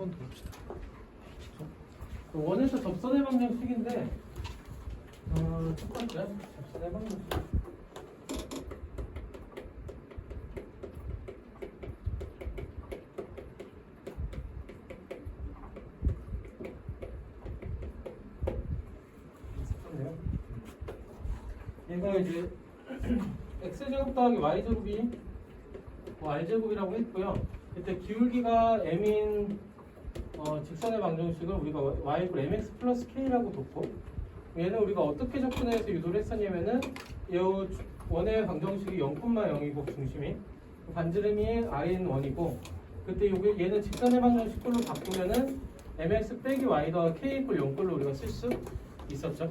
번 더 봅시다. 원에서 접선의 방정식인데 첫 번째 접선의 방정식. 얘가 이제 x제곱 더하기 y제곱이 r제곱이라고 했고요. 이때 기울기가 m인 직선의 방정식을 우리가 y고 mx 플러스 k라고 뒀고, 얘는 우리가 어떻게 접근해서 유도를 했었냐면은 이 원의 방정식이 0,0이고 중심이 반지름이 rn1이고, 그때 얘는 직선의 방정식으로 바꾸면은 mx 빼기 y 더하기 k 이퀄 0꼴로 우리가 쓸 수 있었죠.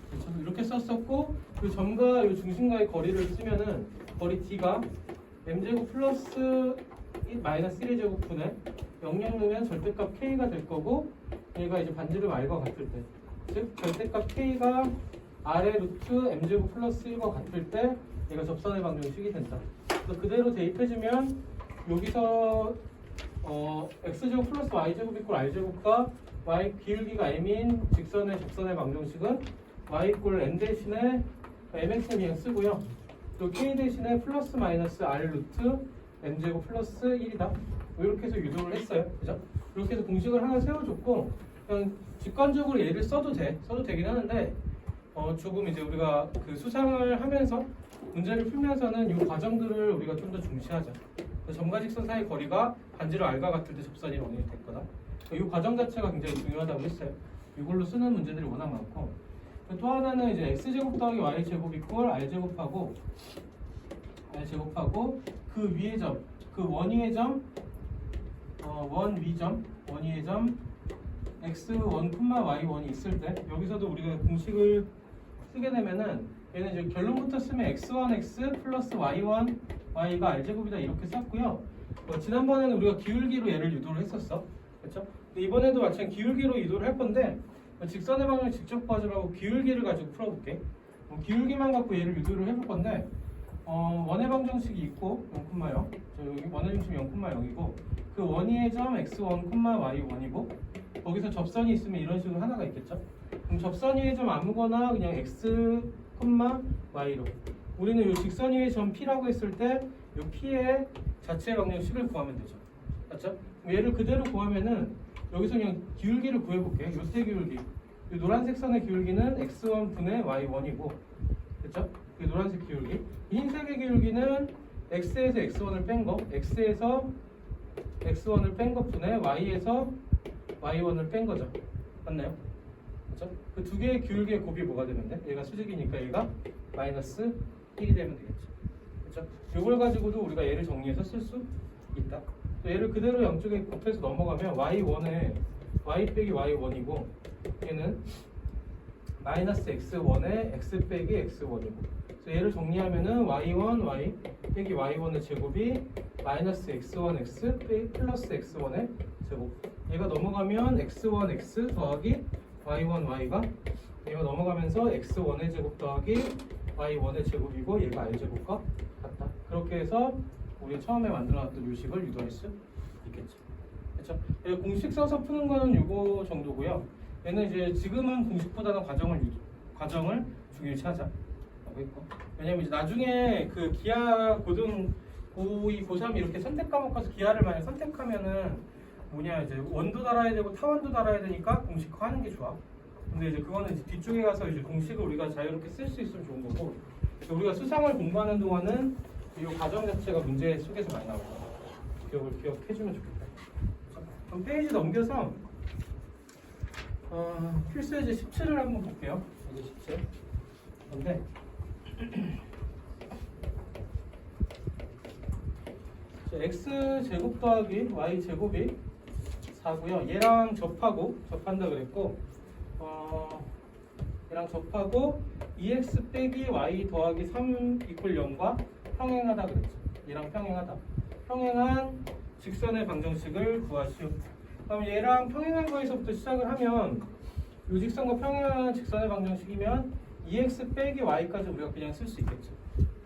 그렇죠? 이렇게 썼었고, 그 점과 이 중심과의 거리를 쓰면은 거리 d가 m제곱 플러스 마이너스 1의 제곱분의 0 넣으면 절대값 k가 될 거고, 얘가 이제 반지름 r과 같을 때, 즉 절대값 k가 r의 루트 m제곱 플러스 1과 같을 때 얘가 접선의 방정식이 된다. 그래서 그대로 대입해주면 여기서 x제곱 플러스 y제곱 이꼴 r제곱과 y 기울기가 m인 직선의 접선의 방정식은 y 이꼴 m 대신에 mx를 그냥 쓰고요. 또 k 대신에 플러스 마이너스 r 루트 m제곱 플러스 1이다. 이렇게 해서 유도를 했어요. 그죠? 이렇게 해서 공식을 하나 세워줬고, 그냥 직관적으로 얘를 써도 되긴 하는데, 조금 이제 우리가 그 수상을 하면서 문제를 풀면서는 이 과정들을 우리가 좀 더 중시하자. 점과 직선 사이 거리가 반지름 r과 같을 때 접선이 원인이 됐거나, 이 과정 자체가 굉장히 중요하다고 했어요. 이걸로 쓰는 문제들이 워낙 많고, 또 하나는 이제 x제곱 더하기 y제곱 이퀄 r제곱하고 그 위의 점, 그 원위의 점, 원위의 점 x1, y1이 있을 때, 여기서도 우리가 공식을 쓰게 되면은 얘는 이제 결론부터 쓰면 x1x 플러스 y1 y가 r제곱이다 이렇게 썼고요. 지난번에는 우리가 기울기로 얘를 유도를 했었어. 그렇죠? 이번에도 마찬가지 기울기로 유도를 할 건데, 직선의 방향을 직접 구하자고 기울기를 가지고 풀어볼게. 기울기만 갖고 얘를 유도를 해볼 건데, 원의 방정식이 있고 0,0, 여기 원의 중심 0,0이고 그 원위의 점 x1, y1이고 거기서 접선이 있으면 이런 식으로 하나가 있겠죠. 그럼 접선 위의 점 아무거나 그냥 x, y로 우리는 이 직선 위의 점 p라고 했을 때 이 p의 자체 방정식을 구하면 되죠. 맞죠? 얘를 그대로 구하면은 여기서 그냥 기울기를 구해볼게. 요새 기울기, 이 노란색 선의 기울기는 x1 분의 y1이고, 그렇죠? 이 노란색 기울기, 흰색의 기울기는 x에서 x1을 뺀 거, x에서 x1을 뺀 것 분의 y에서 y1을 뺀 거죠. 맞나요? 그렇죠? 그 두 개의 기울기의 곱이 뭐가 되면 돼? 얘가 수직이니까 얘가 마이너스 1이 되면 되겠죠. 그렇죠? 이걸 가지고도 우리가 얘를 정리해서 쓸 수 있다. 얘를 그대로 양쪽에 곱해서 넘어가면 y1에 y 빼기 y1이고, 얘는 마이너스 x1에 x 빼기 x1이고, 그래서 얘를 정리하면은 y1 y 빼기 y1의 제곱이 마이너스 x1 x 빼기 플러스 x1의 제곱, 얘가 넘어가면 x1 x 더하기 y1 y가 얘가 넘어가면서 x1의 제곱 더하기 y1의 제곱이고 얘가 r제곱과 같다. 그렇게 해서 우리 처음에 만들어놨던 요식을 유도할 수 있겠죠. 그렇죠? 공식 써서 푸는 거는 이거 정도고요. 얘는 이제 지금은 공식보다는 과정을 중요시 하자라고 했고, 왜냐면 이제 나중에 그 기하 고등 고2, 고3 이렇게 선택 과목 가서 기하를 만약 선택하면은 뭐냐, 이제 원도 달아야 되고 타원도 달아야 되니까 공식화하는 게 좋아. 근데 이제 그거는 이제 뒤쪽에 가서 이제 공식을 우리가 자유롭게 쓸 수 있으면 좋은 거고, 우리가 수상을 공부하는 동안은 이 과정 자체가 문제 속에서 많이 나와요. 기억해주면 좋겠다. 그럼 페이지 넘겨서 필수예제 17을 한번 볼게요. 이제 17. 근데 x 제곱 더하기 y 제곱이 4고요. 얘랑 접한다 그랬고, 얘랑 접하고 2x 빼기 y 더하기 3 이퀄 0과 평행하다 그랬죠. 얘랑 평행하다. 평행한 직선의 방정식을 구하시오. 그럼 얘랑 평행한 거에서부터 시작을 하면, 이 직선과 평행한 직선의 방정식이면 2x 빼기 y까지 우리가 그냥 쓸 수 있겠죠.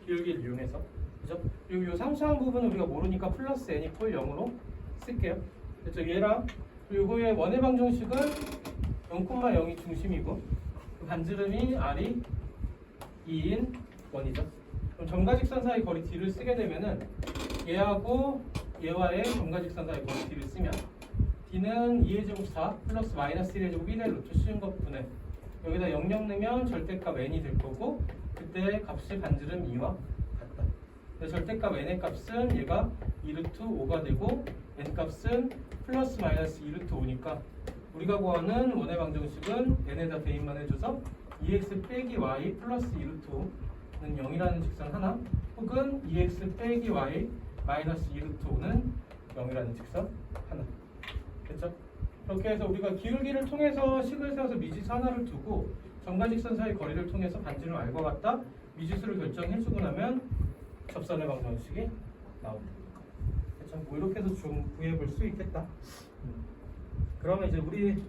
기울기를 이용해서. 그죠? 그리고 이 상수한 부분은 우리가 모르니까 플러스 n 이퀄 0으로 쓸게요. 그렇죠? 얘랑 그리고 요거의 원의 방정식은 0,0이 중심이고 그 반지름이 r이 2인 1이죠. 그럼 점과직선 사이 거리 d를 쓰게 되면은 얘하고 얘와의 점과직선 사이 거리 d를 쓰면 d는 2의 제곱 4 플러스 마이너스 1의 제곱 1의 루트 쉬운 것 분해 여기다 0 넣으면 절대값 n이 될 거고 그때 값이 반지름 2와 같다. 그래서 절대값 n의 값은 얘가 2루트 5가 되고 n 값은 플러스 마이너스 2루트 5니까 우리가 구하는 원의 방정식은 n에다 대입만 해줘서 2x 빼기 y 플러스 2루트 5는 0이라는 직선 하나 혹은 2x 빼기 y 마이너스 2루트 5는 0이라는 직선 하나. 됐죠? 그렇게 해서 우리가 기울기를 통해서 식을 세워서 미지수 하나를 두고 점과직선 사이 거리를 통해서 반지름 알과 같다 미지수를 결정해주고 나면 접선의 방정식이 나옵니다. 그렇죠? 뭐 이렇게 해서 좀 구해볼 수 있겠다. 그러면 이제 우리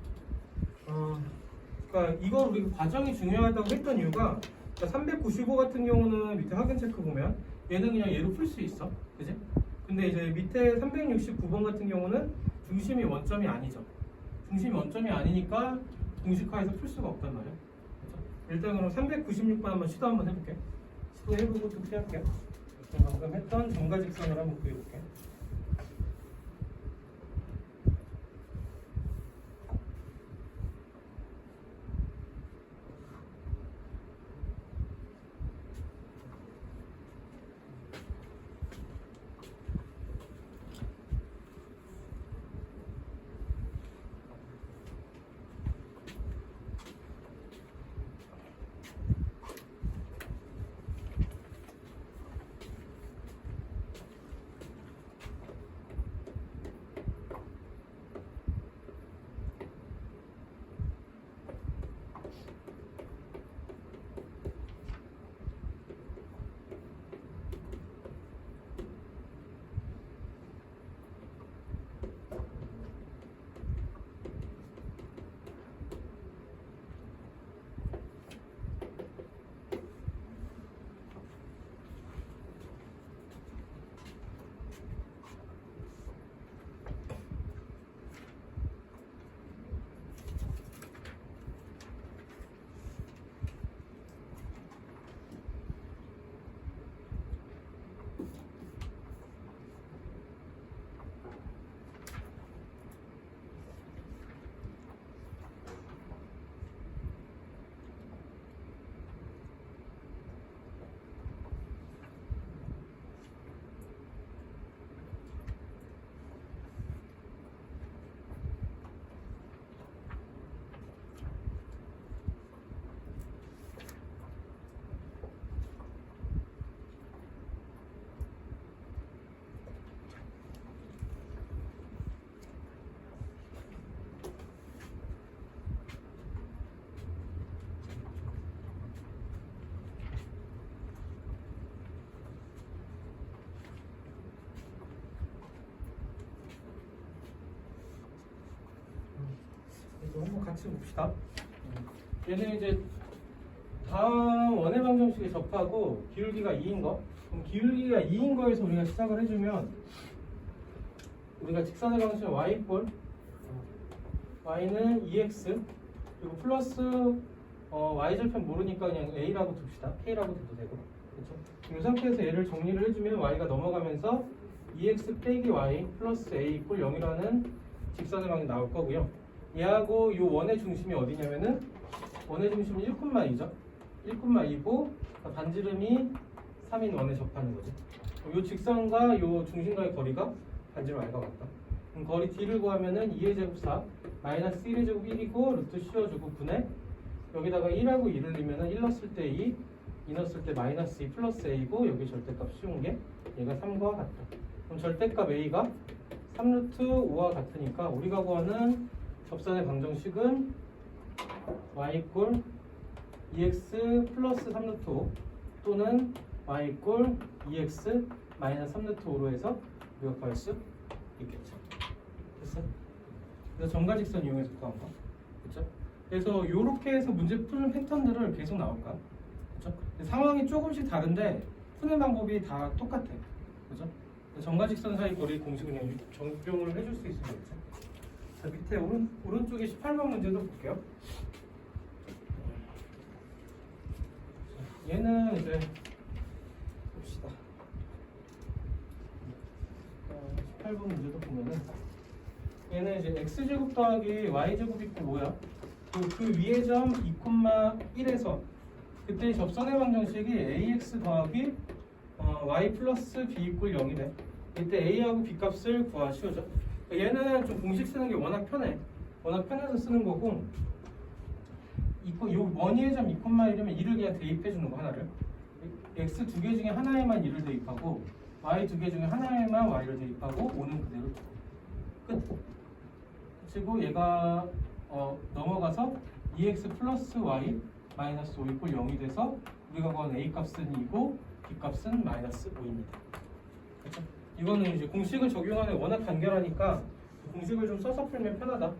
그러니까 이거 우리 과정이 중요하다고 했던 이유가 그러니까 395 같은 경우는 밑에 확인 체크 보면 얘는 그냥 얘로 풀 수 있어, 그지? 근데 이제 밑에 369번 같은 경우는 중심이 원점이 아니죠. 중심이 원점이 아니니까 공식화해서 풀 수가 없단 말이야. 그렇죠? 일단 그럼 396번 한번 시도 한번 해볼게. 시도해보고 좀 피할게요. 방금 했던 점과직선을 한번 구해볼게. 이거 한번 같이 봅시다. 얘는 이제 다음 원의 방정식에 접하고 기울기가 2인 거. 그럼 기울기가 2인 거에서 우리가 시작을 해주면 우리가 직선의 방정식 y 꼴 y는 2x 그리고 플러스 y절편 모르니까 그냥 a라고 둡시다. k라고 둬도 되고. 그렇죠? 이 상태에서 얘를 정리를 해주면 y가 넘어가면서 2x 빼기 y 플러스 a 이꼴 0이라는 직선의 방이 나올 거고요. 얘하고 이 원의 중심이 어디냐면은 원의 중심이 1,2죠. 1,2고 반지름이 3인 원에 접하는 거죠. 이 직선과 이 중심과의 거리가 반지름 r과 같다. 그럼 거리 d를 구하면은 2의 제곱 4 마이너스 1의 제곱 1이고 루트 씌워주고 분해 여기다가 1하고 2를 넣으면은 1 넣었을 때 2, 2 넣었을 때 마이너스 2 플러스 a고 여기 절대값 씌운 게 얘가 3과 같다. 그럼 절대값 a가 3루트 5와 같으니까 우리가 구하는 접선의 방정식은 y 이꼴 2x 플러스 3루트 5 또는 y 이꼴 2x 마이너스 3루트 5로 해서 우리가 구할 수 있겠죠. 됐어? 그래서 점과직선 이용해서 구한 거. 그렇죠? 그래서 이렇게 해서 문제 푸는 패턴들을 계속 나올 거야. 그렇죠? 상황이 조금씩 다른데 푸는 방법이 다 똑같아. 그렇죠? 점과직선 사이 거리 공식을 그냥 적용을 해줄 수 있으면 되죠. 자, 밑에 오른쪽에 18번 문제도 볼게요. 얘는 이제 봅시다. 18번 문제도 보면은 얘는 이제 x제곱 더하기 y제곱 있고 뭐야? 그 위의 점 2,1에서 그때 접선의 방정식이 ax 더하기 y 플러스 b 이꼴 0이래. 이때 a하고 b 값을 구하시오죠. 얘는 좀 공식 쓰는 게 워낙 편해. 워낙 편해서 쓰는 거고, 요 원위의 점 2,1이면 2를 그냥 대입해 주는 거 하나를. x 두 개 중에 하나에만 2를 대입하고 y 두 개 중에 하나에만 y를 대입하고 5는 그대로 끝. 그리고 얘가 넘어가서 2x 플러스 y 마이너스 5 이꼴 0이 돼서 우리가 구한 a 값은 2고 b 값은 마이너스 5입니다. 그렇죠? 이거는 이제 공식을 적용하는 워낙 간결하니까 공식을 좀 써서 풀면 편하다.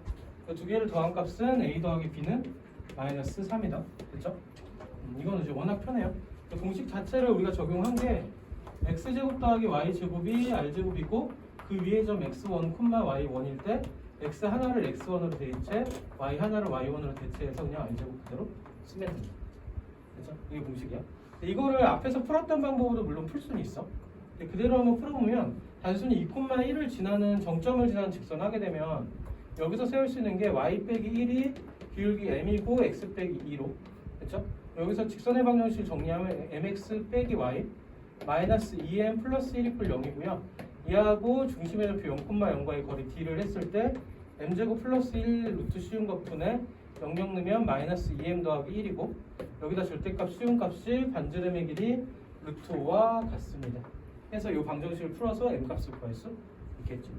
두 개를 더한 값은 a 더하기 b는 마이너스 3이다. 그렇죠? 이거는 이제 워낙 편해요. 공식 자체를 우리가 적용한 게 x제곱 더하기 y제곱이 r제곱이고 그 위에 점 x1, y1일 때 x 하나를 x1으로 대체, y 하나를 y1으로 대체해서 그냥 r제곱 그대로 쓰면 됩니다. 그렇죠? 이게 공식이야. 이거를 앞에서 풀었던 방법으로 물론 풀 수는 있어. 근데 그대로 한번 풀어보면 단순히 2,1을 지나는 정점을 지나는 직선 하게 되면 여기서 세울 수 있는 게 y 빼기 1이 기울기 m이고 x 빼기 2로, 그렇죠? 여기서 직선의 방정식을 정리하면 mx 빼기 y 마이너스 2m 플러스 1 이퀄 0이고요. 이하고 중심의 좌표 0,0과의 거리 d를 했을 때 m제곱 플러스 1 루트 쉬운 것분에 0 넣으면 마이너스 2m 더하기 1이고 여기다 절대값 쉬운 값이 반지름의 길이 루트 5와 같습니다. 해서 이 방정식을 풀어서 m 값을 구할 수 있겠죠.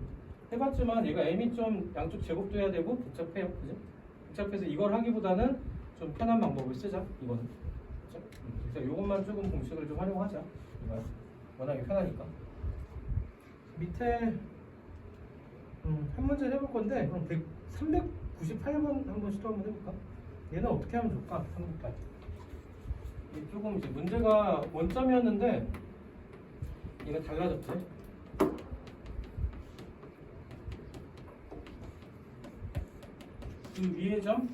해봤지만 얘가 m이 좀 양쪽 제곱도 해야 되고 복잡해요. 그죠? 복잡해서 이걸 하기보다는 좀 편한 방법을 쓰자. 이거는. 그렇죠? 그래서 이것만 조금 공식을 좀 활용하자. 이거 워낙에 편하니까. 밑에 한 문제 해볼 건데 그럼 398번 한번 시도 한번 해볼까? 얘는 어떻게 하면 좋을까? 398. 이게 조금 이제 문제가 원점이었는데 얘가 달라졌지. 그 위의 점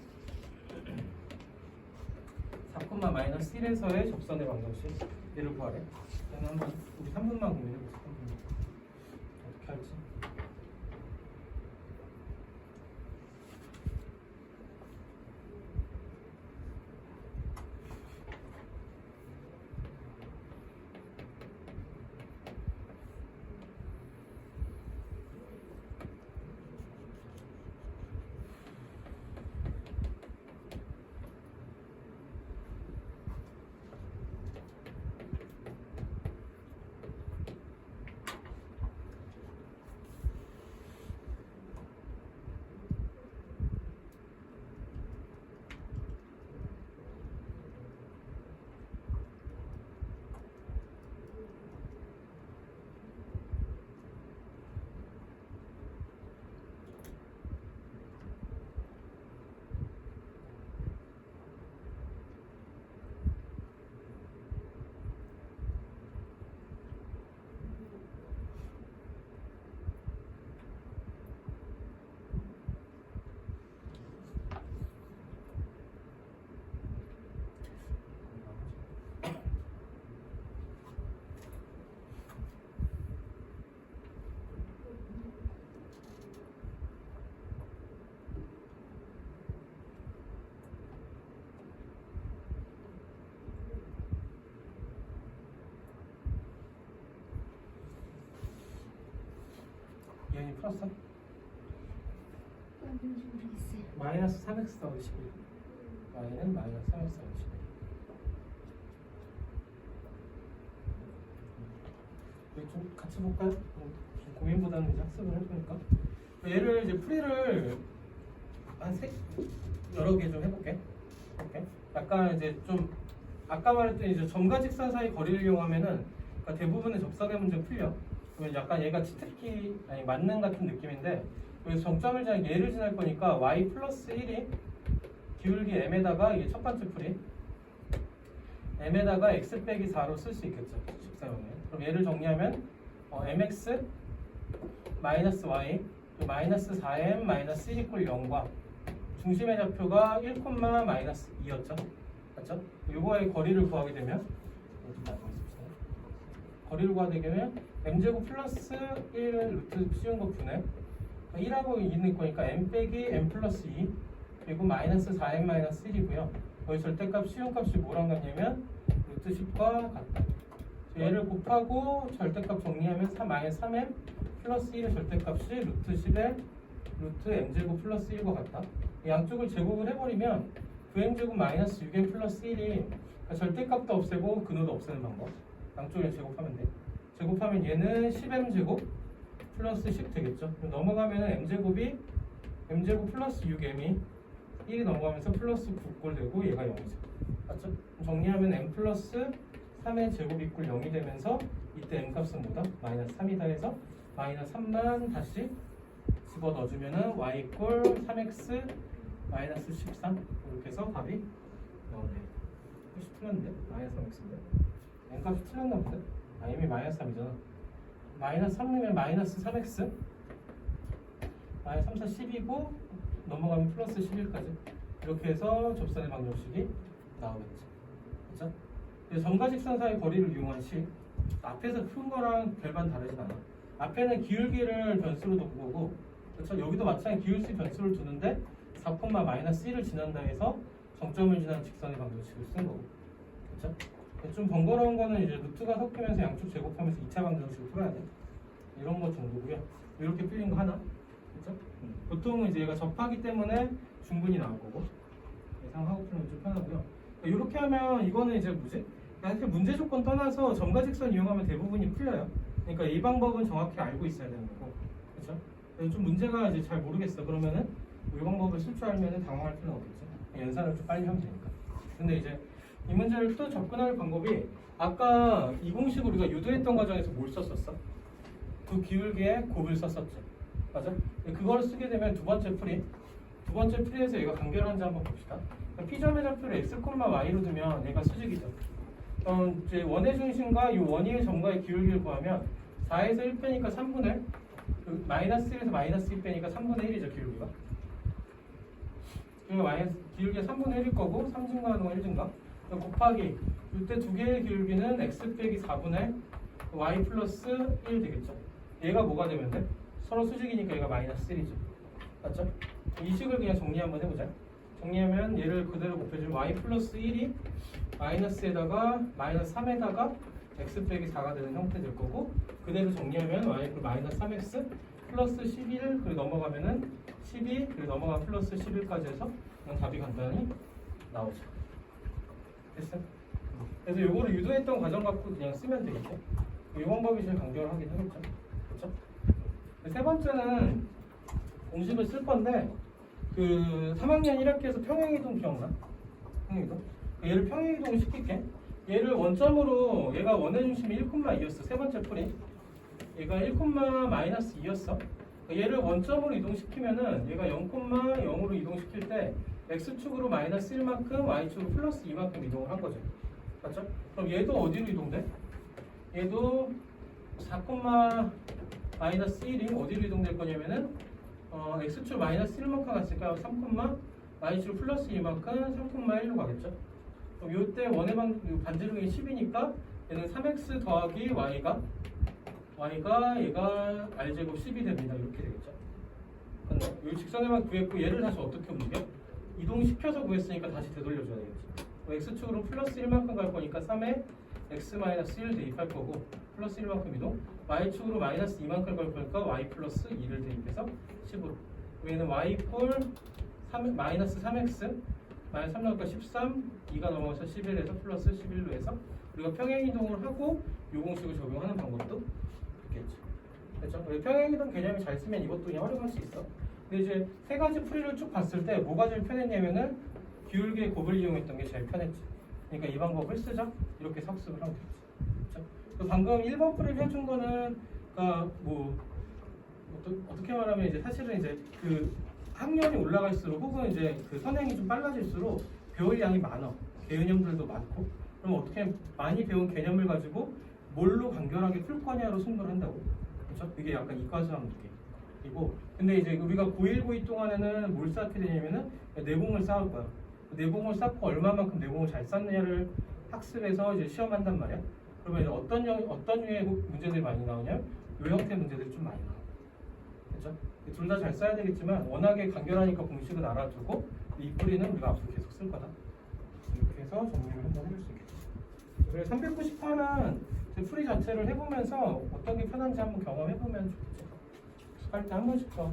4,-1에서의 접선의 방정식 얘를 구하래. 얘는 한번 우리 3분만 고민해보자. 어떻게 할지. 얘는 풀었어? 모르겠어요. 마이너스 3x 더하기 11. y는 마이너스 3x 더하기 11. 좀 같이 볼까요? 좀 고민보다는 이제 학습을 해보니까 얘를 이제 풀이를 여러 개 좀 해볼게. 이렇게 약간 이제 좀 아까 말했던 이제 점과 직선 사이 거리를 이용하면은 그러니까 대부분의 접선의 문제 풀려. 그러면 약간 얘가 치트키 아니 만능 같은 느낌인데 여기서 정점을 지나 얘를 지날 거니까 y 플러스 1이 기울기 m에다가 이게 첫 번째 풀이 m에다가 x 빼기 4로 쓸 수 있겠죠. 직사형에. 그럼 얘를 정리하면 mx 마이너스 y 마이너스 4m 마이너스 1 이퀄 0과 중심의 좌표가 1, 마이너스 2였죠. 맞죠? 요거의 거리를 구하게 되면 거리를 구하게 되면 m제곱 플러스 1 루트 씌운 거 분해 1하고 2는 거니까 m 빼기 m 플러스 2 그리고 마이너스 4m 마이너스 1이고요. 거기 절대값 시험값이 뭐랑 같냐면 루트 10과 같다. 얘를 곱하고 절대값 정리하면 3m 플러스 1의 절대값이 루트 10에 루트 m제곱 플러스 1과 같다. 양쪽을 제곱을 해버리면 9m제곱 마이너스 6m 플러스 1이 절대값도 없애고 근호도 없애는 방법. 양쪽을 제곱하면 돼. 제곱하면 얘는 10m제곱 플러스 10 되겠죠. 넘어가면 m제곱이 m제곱 플러스 6m이 1이 넘어가면서 플러스 9꼴 되고 얘가 0이죠. 맞죠? 정리하면 m 플러스 3의 제곱 이꼴 0이 되면서 이때 m 값은 뭐다? 마이너스 3이다 해서 마이너스 3만 다시 집어 넣어주면은 y 이꼴 3x 마이너스 13 이렇게 해서 답이 나오네. 혹시 틀렸는데? 마이너스 3x인데? m 값이 틀렸나 본데? 아 m이 마이너스 3이잖아. 마이너스 3 넣으면 마이너스 3x 마이너스 3, 4, 10이고 넘어가면 플러스 11까지 이렇게 해서 접선의 방정식이 나오겠죠. 그렇죠? 점과 직선 사이 거리를 이용한 식 앞에서 푼 거랑 별반 다르진 않아. 앞에는 기울기를 변수로 둔 거고 그렇죠? 여기도 마찬가지 기울기 변수를 두는데 4, 마이너스 1을 지난다 해서 정점을 지난 직선의 방정식을 쓴 거고 그렇죠? 좀 번거로운 거는 이제 루트가 섞이면서 양쪽 제곱하면서 2차 방정식을 풀어야 돼. 이런 거 정도고요. 이렇게 풀린 거 하나 그렇죠? 보통은 이제 얘가 접하기 때문에 중분이 나올 거고 예상하고 풀면 좀 편하고요. 이렇게 하면 이거는 이제 뭐지? 사실 문제 조건 떠나서 점과 직선 이용하면 대부분이 풀려요. 그러니까 이 방법은 정확히 알고 있어야 되는 거고, 그렇죠? 좀 문제가 이제 잘 모르겠어. 그러면은 이 방법을 쓸 줄 알면은 당황할 필요는 없겠죠. 연산을 좀 빨리 하면 되니까. 근데 이제 이 문제를 또 접근할 방법이 아까 이 공식 우리가 유도했던 과정에서 뭘 썼었어? 두 기울기의 곱을 썼었죠. 맞아? 그걸 쓰게 되면 두 번째 풀이에서 얘가 관계를 하는지 한번 봅시다. P점의 좌표를 x, y로 두면 얘가 수직이죠. 이제 원의 중심과 이 원위의 점과의 기울기를 구하면 4에서 1 빼니까 3분의 마이너스 1에서 마이너스 2 빼니까 3분의 1이죠 기울기가. 그러니까 기울기가 3분의 1일 거고 3 증가하는 건 1 증가. 곱하기 이때 두 개의 기울기는 x 빼기 4분의 y 플러스 1 되겠죠. 얘가 뭐가 되면 돼? 서로 수직이니까 얘가 마이너스 1이죠. 맞죠? 이 식을 그냥 정리 한번 해보자. 정리하면 얘를 그대로 곱해주면 y 플러스 1이 마이너스에다가 마이너스 3에다가 x 빼기 4가 되는 형태 될 거고 그대로 정리하면 y 마이너스 3x 플러스 11 그리고 넘어가면은 12 그리고 넘어가면 플러스 11까지 해서 그냥 답이 간단히 나오죠. 됐어? 그래서 요거를 유도했던 과정 갖고 그냥 쓰면 되겠죠. 이 방법이 제일 간결하긴 하겠죠. 그렇죠? 세 번째는 공식을 쓸 건데 그 3학년 1학기에서 평행이동 기억나? 평행이동? 얘를 평행이동을 시킬게. 얘를 원점으로 얘가 원의 중심이 1,2였어. 세 번째 풀이. 얘가 1, 마이너스 2였어. 얘를 원점으로 이동시키면은 얘가 0,0으로 이동시킬 때 x축으로 마이너스 1만큼 y축으로 플러스 2만큼 이동을 한 거죠. 맞죠? 그럼 얘도 어디로 이동돼? 얘도 4, 마이너스 1이 어디로 이동될 거냐면은 x축 마이너스 1만큼 갔으니까 3, y축 플러스 2만큼 3,1로 가겠죠. 그럼 요때 원의 반지름이 10이니까 얘는 3x 더하기 y가 얘가 r제곱 10이 됩니다. 이렇게 되겠죠. 근데 이 직선에만 구했고 얘를 다시 어떻게 움직여? 이동시켜서 구했으니까 다시 되돌려줘야 되겠지. x축으로 플러스 1만큼 갈 거니까 3에 x-1 대입할 거고 플러스 1만큼 이동 y축으로 마이너스 2만큼 갈 거니까 y 플러스 2를 대입해서 10으로 얘는 y 이꼴 마이너스 3x 마이너스 3 나오니까 13 2가 넘어가서 11에서 플러스 11로 해서 우리가 평행이동을 하고 요 공식을 적용하는 방법도 있겠죠. 그렇죠? 평행이동 개념이 잘 쓰면 이것도 그냥 활용할 수 있어. 근데 이제 세 가지 풀이를 쭉 봤을 때 뭐가 제일 편했냐면은 기울기의 곱을 이용했던 게 제일 편했지. 그러니까 이 방법을 쓰자. 이렇게 학습을 하면 되겠지. 그렇죠? 방금 1번 풀이를 해준 거는 그러니까 뭐 어떻게 말하면 이제 사실은 이제 그 학년이 올라갈수록 혹은 이제 그 선행이 좀 빨라질수록 배울 양이 많아. 개념들도 많고. 그럼 어떻게 많이 배운 개념을 가지고 뭘로 간결하게 풀 거냐로 승부를 한다고. 그렇죠? 이게 약간 이과수학 느낌. 이고 근데 이제 우리가 고1, 고2 동안에는 뭘 쌓게 되냐면은 내공을 쌓을 거야. 내공을 쌓고 얼마만큼 내공을 잘 쌓느냐를 학습해서 이제 시험한단 말이야. 그러면 이제 어떤 유의 문제들이 많이 나오냐? 요 형태 문제들이 좀 많이 나와. 그렇죠? 둘 다 잘 써야 되겠지만 워낙에 간결하니까 공식은 알아두고 이 풀이는 우리가 앞으로 계속 쓸 거다. 이렇게 해서 정리를 한번 해볼 수 있겠죠. 그래서 398은 풀이 자체를 해보면서 어떤 게 편한지 한번 경험해보면 좋겠죠. 할 때 한 번씩 더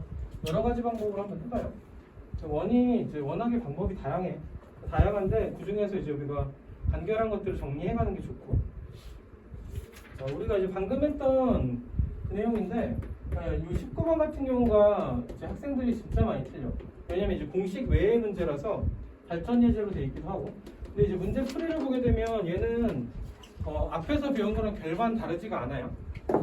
여러 가지 방법으로 한번 해봐요. 원이 이제 워낙에 방법이 다양한데 그 중에서 이제 우리가 간결한 것들을 정리해가는 게 좋고. 자, 우리가 이제 방금 했던 그 내용인데, 이 19번 같은 경우가 이제 학생들이 진짜 많이 틀려. 왜냐면 이제 공식 외의 문제라서 발전 예제로 돼 있기도 하고. 근데 이제 문제 풀이를 보게 되면 얘는 앞에서 배운 거랑 별반 다르지가 않아요.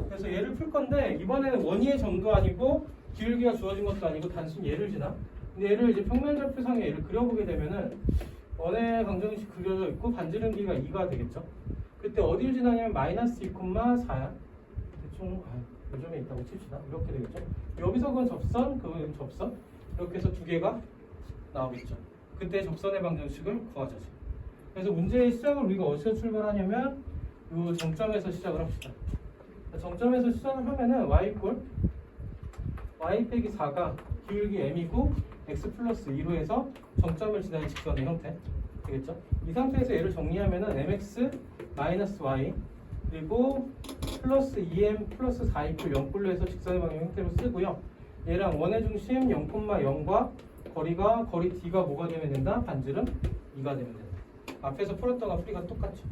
그래서 얘를 풀 건데 이번에는 원위의 점도 아니고 기울기가 주어진 것도 아니고 단순히 얘를 지나. 근데 얘를 이제 평면절표상에 얘를 그려보게 되면은 원의 방정식 그려져 있고 반지름 길이가 2가 되겠죠. 그때 어디를 지나냐면 마이너스 2,4야. 대충 요점에 있다고 칩시다. 이렇게 되겠죠. 여기서 그건 접선, 그건 접선. 이렇게 해서 두 개가 나오겠죠. 그때 접선의 방정식을 구하자지. 그래서 문제의 시작을 우리가 어디서 출발하냐면 이 정점에서 시작을 합시다. 정점에서 시작을 하면은 y 빼기 4가 기울기 m이고 x 플러스 2로 해서 정점을 지나는 직선의 형태 되겠죠. 이 상태에서 얘를 정리하면은 mx 마이너스 y 그리고 플러스 2m 플러스 4 이퀄 0꼴로 해서 직선의 방향 형태로 쓰고요. 얘랑 원의 중심 0,0과 거리 d가 뭐가 되면 된다? 반지름 2가 되면 된다. 앞에서 풀었던 거 풀이가 똑같죠.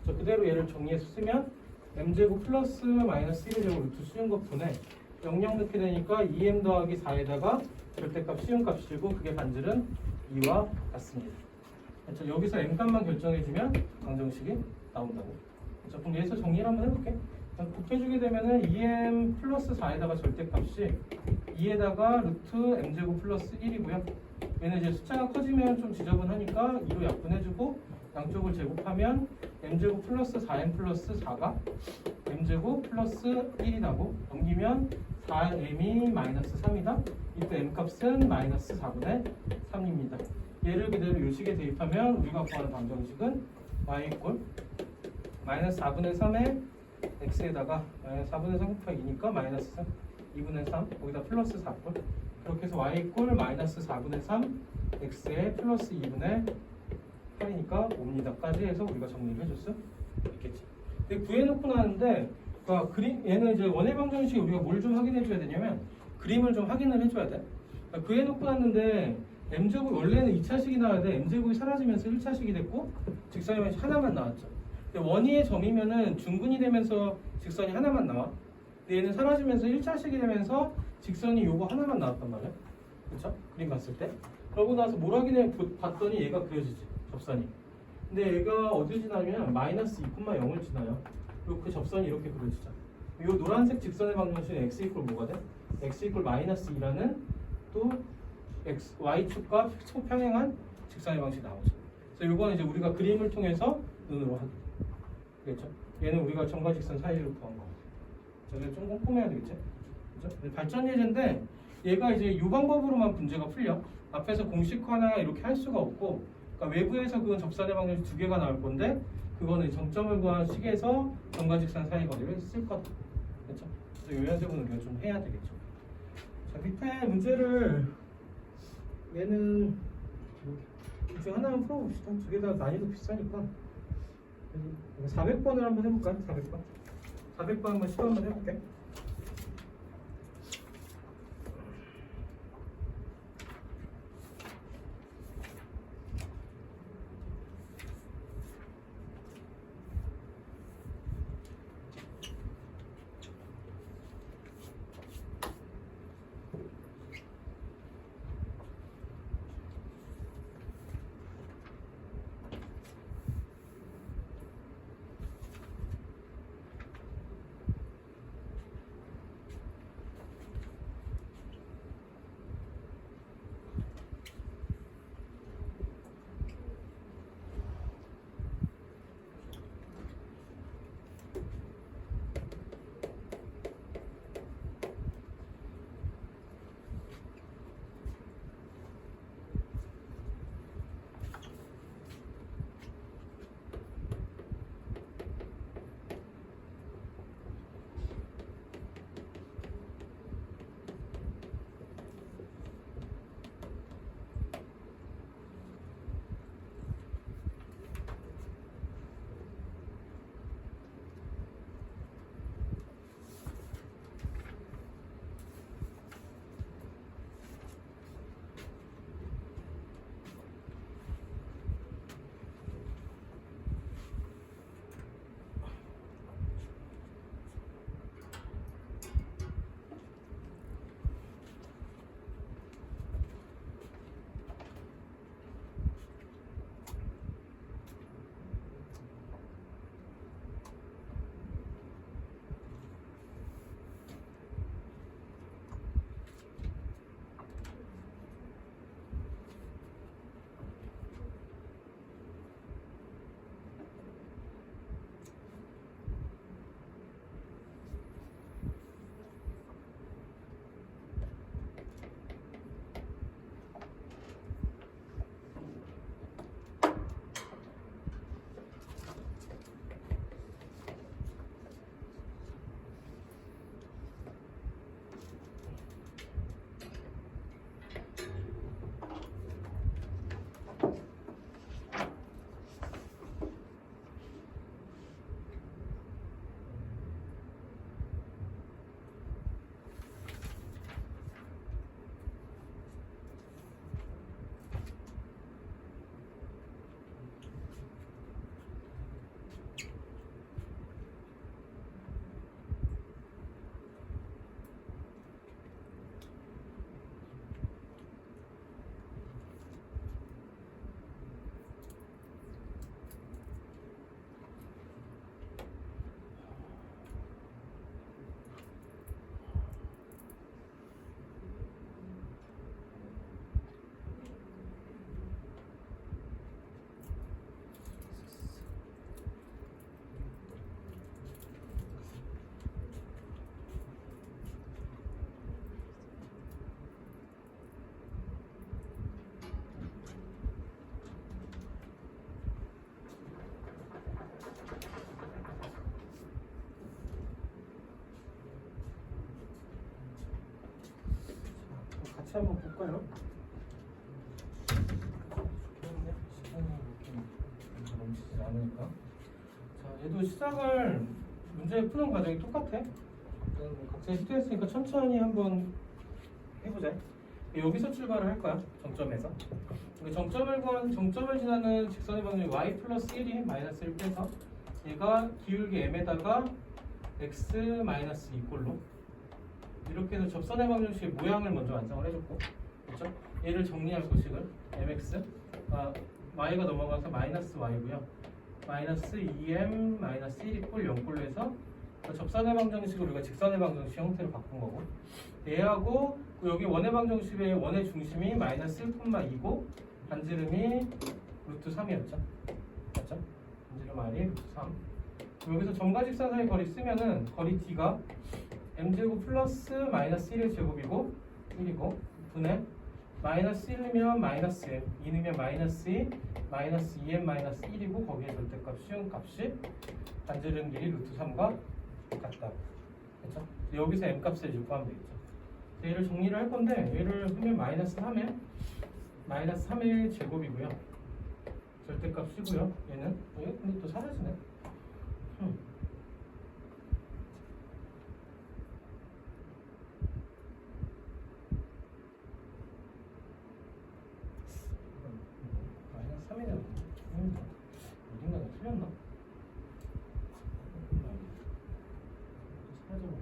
그대로 얘를 정리해서 쓰면 m제곱 플러스 마이너스 1의 제곱 루트 수증곱분에 0 넣게 되니까 2m 더하기 4에다가 절대값 시음값이고 그게 반지름 2와 같습니다. 그렇죠? 여기서 m값만 결정해주면 방정식이 나온다고. 그렇죠? 그럼 여기서 정리를 한번 해볼게. 곱해주게 되면은 2m 플러스 4에다가 절대값이 2에다가 루트 m제곱 플러스 1이고요. 얘는 이제 숫자가 커지면 좀 지저분하니까 2로 약분해주고 양쪽을 제곱하면 m제곱 플러스 4m 플러스 4가 m제곱 플러스 1이 나고 넘기면 4m이 마이너스 3이다. 이때 m값은 마이너스 4분의 3입니다. 얘를 그대로 요식에 대입하면 우리가 구하는 방정식은 y 이꼴 마이너스 4분의 3에 x에다가 마이너스 4분의 3 곱하기 2니까 마이너스 3 2분의 3 거기다 플러스 4꼴 그렇게 해서 y 이꼴 마이너스 4분의 3 x에 플러스 2분의 8이니까 5입니다까지 해서 우리가 정리를 해줄 수 있겠지. 근데 구해놓고 나는데 얘는 이제 원의 방정식이 우리가 뭘 좀 확인해줘야 되냐면 그림을 좀 확인을 해줘야 돼. 구해놓고 났는데 m제곱이 원래는 2차식이 나와야 돼. m제곱이 사라지면서 1차식이 됐고 직선의 방정식 하나만 나왔죠. 근데 원위의 점이면은 중근이 되면서 직선이 하나만 나와. 근데 얘는 사라지면서 1차식이 되면서 직선이 요거 하나만 나왔단 말이야. 그쵸? 그림 봤을 때. 그러고 나서 뭘 확인해 봤더니 얘가 그려지지. 접선이. 근데 얘가 어딜 지나면 마이너스 2,0을 지나요. 그리고 그 접선이 이렇게 그려지죠. 이 노란색 직선의 방정식은 x 이퀄 뭐가 돼? x 이퀄 마이너스 2라는 또 y축과 초평행한 직선의 방식이 나오죠. 그래서 이거는 이제 우리가 그림을 통해서 눈으로 하는 그렇죠? 얘는 우리가 점과 직선 사이를 구한 거. 저게 좀 꼼꼼해야 되겠지? 그렇죠? 발전 예제인데 얘가 이제 이 방법으로만 문제가 풀려. 앞에서 공식화나 이렇게 할 수가 없고, 그러니까 외부에서 그건 접선의 방정식 두 개가 나올 건데, 그거는 정점을 구한 식에서 점과 직선 사이 거리를 쓸 거다. 그렇죠? 그래서 요 연습은 우리가 좀 해야 되겠죠. 자, 밑에 문제를 얘는 둘 중 하나만 풀어봅시다. 두 개 다 난이도 비싸니까. 400번을 한번 해볼까요? 400번. 400번 한번 시도 한번 해볼게. 같이 한번 볼까요? 시간이 이렇게 넘치지 않으니까. 자, 얘도 시작을 문제 푸는 과정이 똑같아. 각자 시도했으니까 천천히 한번 해보자. 여기서 출발을 할 거야. 정점에서. 정점을 지나는 직선의 방정이 y 플러스 1이 마이너스 1 빼서 얘가 기울기 m에다가 x 마이너스 2꼴로 이렇게 해서 접선의 방정식의 모양을 먼저 완성을 해줬고, 그렇죠? 얘를 정리할 거식을 mx y가 넘어가서 마이너스 y고요. 마이너스 2m 마이너스 1 이꼴 0꼴로 해서 접선의 방정식을 우리가 직선의 방정식 형태로 바꾼 거고, 얘하고 여기 원의 방정식의 원의 중심이 마이너스 1,2고 반지름이 루트 3이었죠. 맞죠? 반지름 r이 루트 3. 여기서 점과 직선 사이 거리 쓰면은 거리 d가 m제곱 플러스 마이너스 1의 제곱이고 1이고 분의 마이너스 1이면 마이너스 m, 2면 마이너스 2, 마이너스 2m 마이너스 1이고 거기에 절대값 시운 값이 반지름 길이 루트 3과 같다. 그렇죠? 여기서 m 값을 이제 구하면 되겠죠. 얘를 정리를 할 건데 얘를 하면 마이너스 3의 제곱이고요. 절대값 쓰고요. 얘는 근데 또 사라지네. 마이너스 3이네요. 어딘가가 틀렸나? 사라져버려.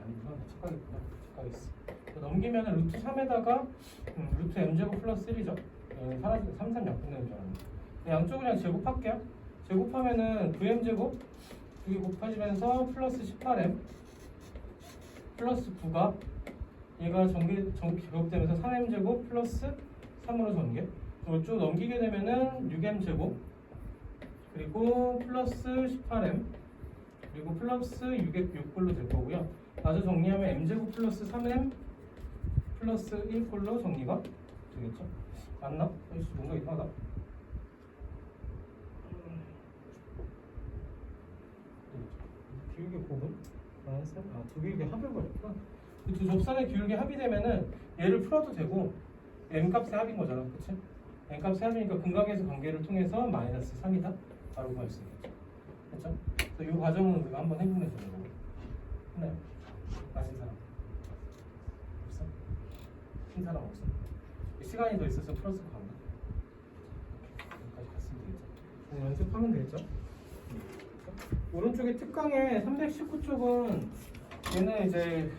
아니구나. 착각했구나. 착각했어. 넘기면 루트 3에다가 루트 m제곱 플러스 1이죠. 사라지고 3, 3 약분되는 줄 알았는데. 양쪽을 그냥 제곱할게요. 제곱하면은 9m제곱 2개 곱해지면서 플러스 18m 플러스 9가 얘가 제곱되면서 3m제곱 플러스 3으로 전개. 쭉 넘기게 되면은 6m제곱 그리고 플러스 18m 그리고 플러스 6꼴로 될 거고요. 마저 정리하면 m제곱 플러스 3m 플러스 1꼴로 정리가 되겠죠? 맞나? 뭔가 이상하다. 기울기 곱은? 두 기울기 합을 버렸구나. 두 접선의 기울기 합이 되면은 얘를 풀어도 되고 m값의 합인 거잖아. 그치? m값의 합이니까 근각에서 관계를 통해서 마이너스 3이다. 바로 구할 수 있겠죠. 그렇죠? 그래서 이 과정은 우리가 한번 해보면 되는 거고. 했나요? 맞은 사람? 없어? 흰 사람 없어? 시간이 더 있어서 풀었을 거 같나? 여기까지 갔으면 되겠죠. 연습하면 되겠죠. 오른쪽에 특강의 319쪽은 얘는 이제